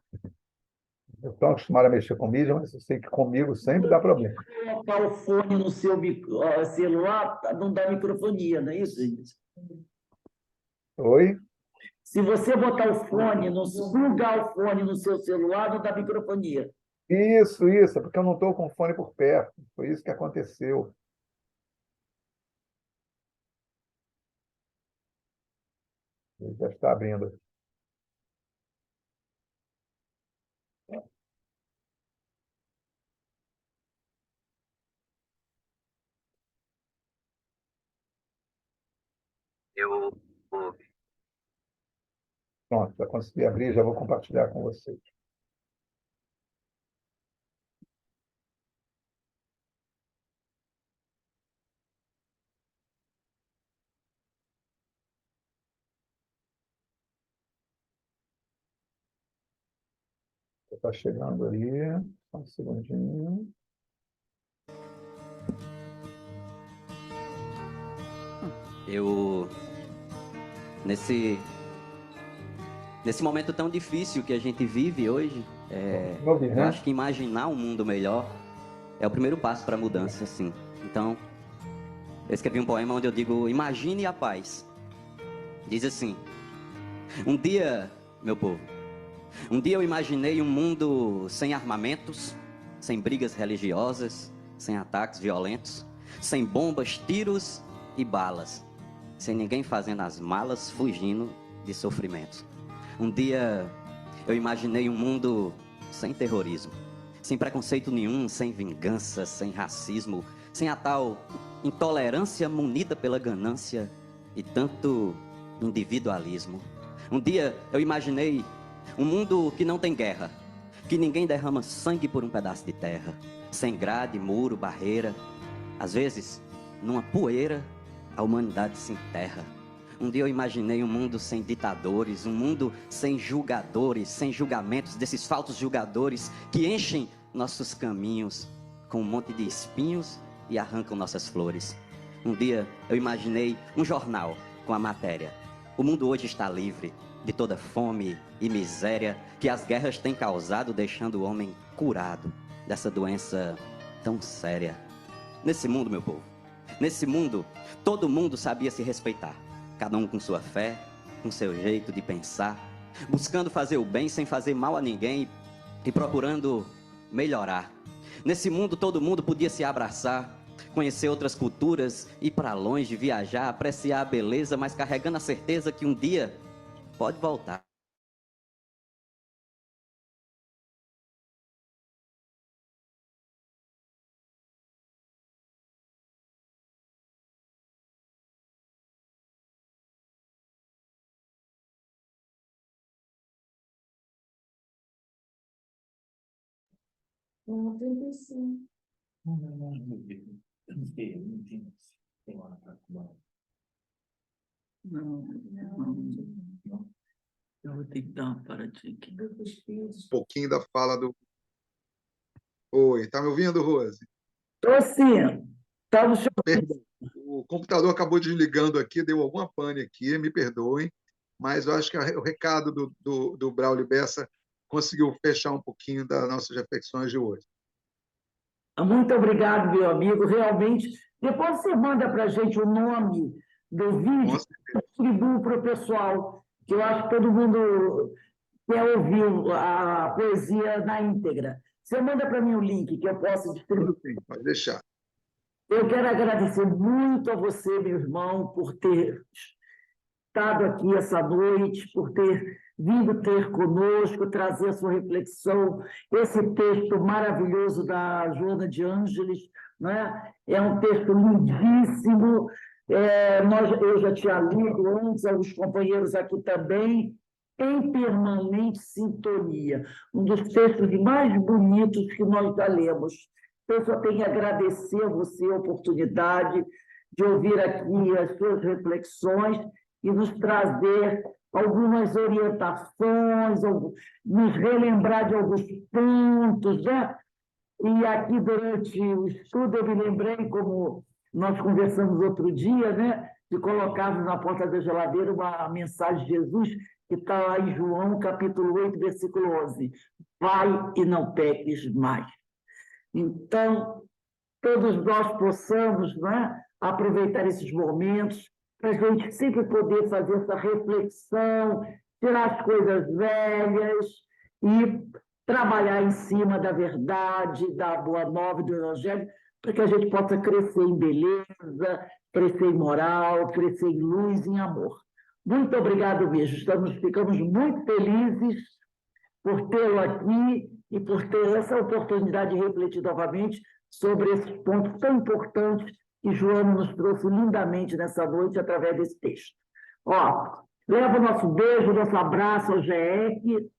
Eu estou acostumado a mexer com mídia, mas eu sei que comigo sempre dá problema. Colocar o fone no seu celular, não dá microfonia, não é isso, gente? Oi? Se você botar o fone, plugar o fone no seu celular, não dá microfonia. Isso, é porque eu não estou com o fone por perto. Foi isso que aconteceu. Ele já está abrindo. Eu Pronto, já consegui abrir, já vou compartilhar com vocês. Está chegando ali. Só um segundinho. nesse momento tão difícil que a gente vive hoje, Vamos ouvir, eu né? acho que imaginar um mundo melhor é o primeiro passo para a mudança, assim. Então, eu escrevi um poema onde eu digo: imagine a paz. Diz assim: um dia, meu povo, um dia eu imaginei um mundo sem armamentos, sem brigas religiosas, sem ataques violentos, sem bombas, tiros e balas, sem ninguém fazendo as malas, fugindo de sofrimentos. Um dia eu imaginei um mundo sem terrorismo, sem preconceito nenhum, sem vingança, sem racismo, sem a tal intolerância munida pela ganância e tanto individualismo. Um dia eu imaginei um mundo que não tem guerra, que ninguém derrama sangue por um pedaço de terra, sem grade, muro, barreira. Às vezes, numa poeira, a humanidade se enterra. Um dia eu imaginei um mundo sem ditadores, um mundo sem julgadores, sem julgamentos, desses falsos julgadores que enchem nossos caminhos com um monte de espinhos e arrancam nossas flores. Um dia eu imaginei um jornal com a matéria: o mundo hoje está livre de toda fome e miséria que as guerras têm causado, deixando o homem curado dessa doença tão séria. Nesse mundo, meu povo, nesse mundo, todo mundo sabia se respeitar. Cada um com sua fé, com seu jeito de pensar, buscando fazer o bem sem fazer mal a ninguém e procurando melhorar. Nesse mundo, todo mundo podia se abraçar, conhecer outras culturas, ir para longe, viajar, apreciar a beleza, mas carregando a certeza que um dia pode voltar. Não. Eu vou ter que dar uma paradinha aqui. Um pouquinho da fala do... Oi, tá me ouvindo, Rose? Estou sim. Estamos Perdão, o computador acabou desligando aqui, deu alguma pane aqui, me perdoem, mas eu acho que o recado do Braulio Bessa conseguiu fechar um pouquinho das nossas reflexões de hoje. Muito obrigado, meu amigo. Realmente, depois você manda para a gente o nome do vídeo, eu distribuo para o pessoal, que eu acho que todo mundo quer ouvir a poesia na íntegra. Você manda para mim o link que eu posso distribuir. Sim, pode deixar. Eu quero agradecer muito a você, meu irmão, por ter estado aqui essa noite, por ter vindo ter conosco, trazer a sua reflexão, esse texto maravilhoso da Joana de Ângeles, né? É um texto lindíssimo. Eu já tinha lido antes, os companheiros aqui também, em permanente sintonia. Um dos textos mais bonitos que nós já lemos. Eu só tenho a agradecer a você a oportunidade de ouvir aqui as suas reflexões e nos trazer algumas orientações, nos relembrar de alguns pontos, né? E aqui, durante o estudo, eu me lembrei, como nós conversamos outro dia, né? De colocarmos na porta da geladeira uma mensagem de Jesus, que está lá em João, capítulo 8, versículo 11. Vai e não peques mais. Então, todos nós possamos, né, aproveitar esses momentos para a gente sempre poder fazer essa reflexão, tirar as coisas velhas e trabalhar em cima da verdade, da boa nova e do evangelho, para que a gente possa crescer em beleza, crescer em moral, crescer em luz, em amor. Muito obrigado mesmo. Ficamos muito felizes por tê-lo aqui e por ter essa oportunidade de refletir novamente sobre esses pontos tão importantes que Joana nos trouxe lindamente nessa noite através desse texto. Leva o nosso beijo, nosso abraço ao GEC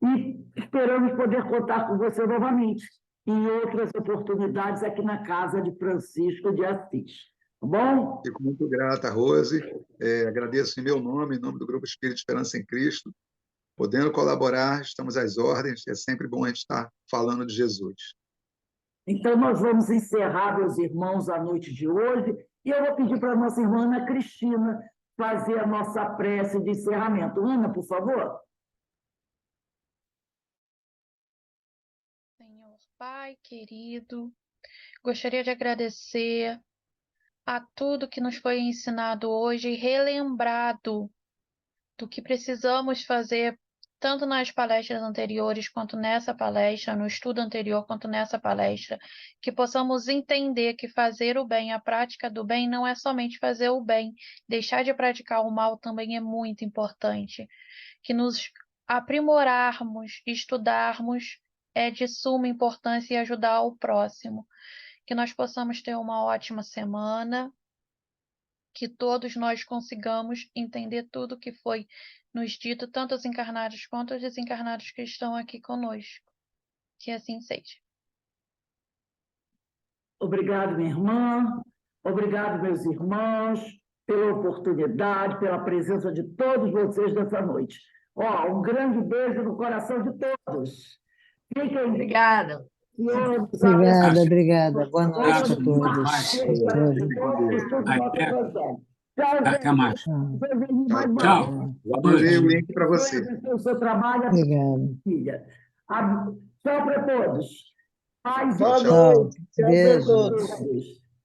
e esperamos poder contar com você novamente em outras oportunidades aqui na casa de Francisco de Assis. Tá bom? Fico muito grata, Rose. Agradeço em meu nome, em nome do Grupo Espírito Esperança em Cristo. Podendo colaborar, estamos às ordens. É sempre bom a gente estar falando de Jesus. Então, nós vamos encerrar, meus irmãos, a noite de hoje, e eu vou pedir para a nossa irmã Ana Cristina fazer a nossa prece de encerramento. Ana, por favor. Senhor Pai querido, gostaria de agradecer a tudo que nos foi ensinado hoje e relembrado do que precisamos fazer, tanto nas palestras anteriores, quanto nessa palestra, no estudo anterior, quanto nessa palestra, que possamos entender que fazer o bem, a prática do bem, não é somente fazer o bem, deixar de praticar o mal também é muito importante, que nos aprimorarmos, estudarmos, é de suma importância e ajudar o próximo, que nós possamos ter uma ótima semana, que todos nós consigamos entender tudo que foi nos dito, tanto os encarnados quanto os desencarnados que estão aqui conosco. Que assim seja. Obrigado, minha irmã. Obrigado, meus irmãos, pela oportunidade, pela presença de todos vocês nessa noite. Um grande beijo no coração de todos. Fiquem. Obrigada. Obrigada. Boa noite a todos. Até mais. Tchau. Adorei o link para você. O seu trabalho. Obrigado. Filha. Tchau para todos. Tchau. Beijo.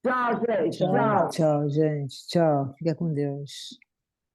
Tchau, gente. Tchau, gente. Tchau. Fica com Deus.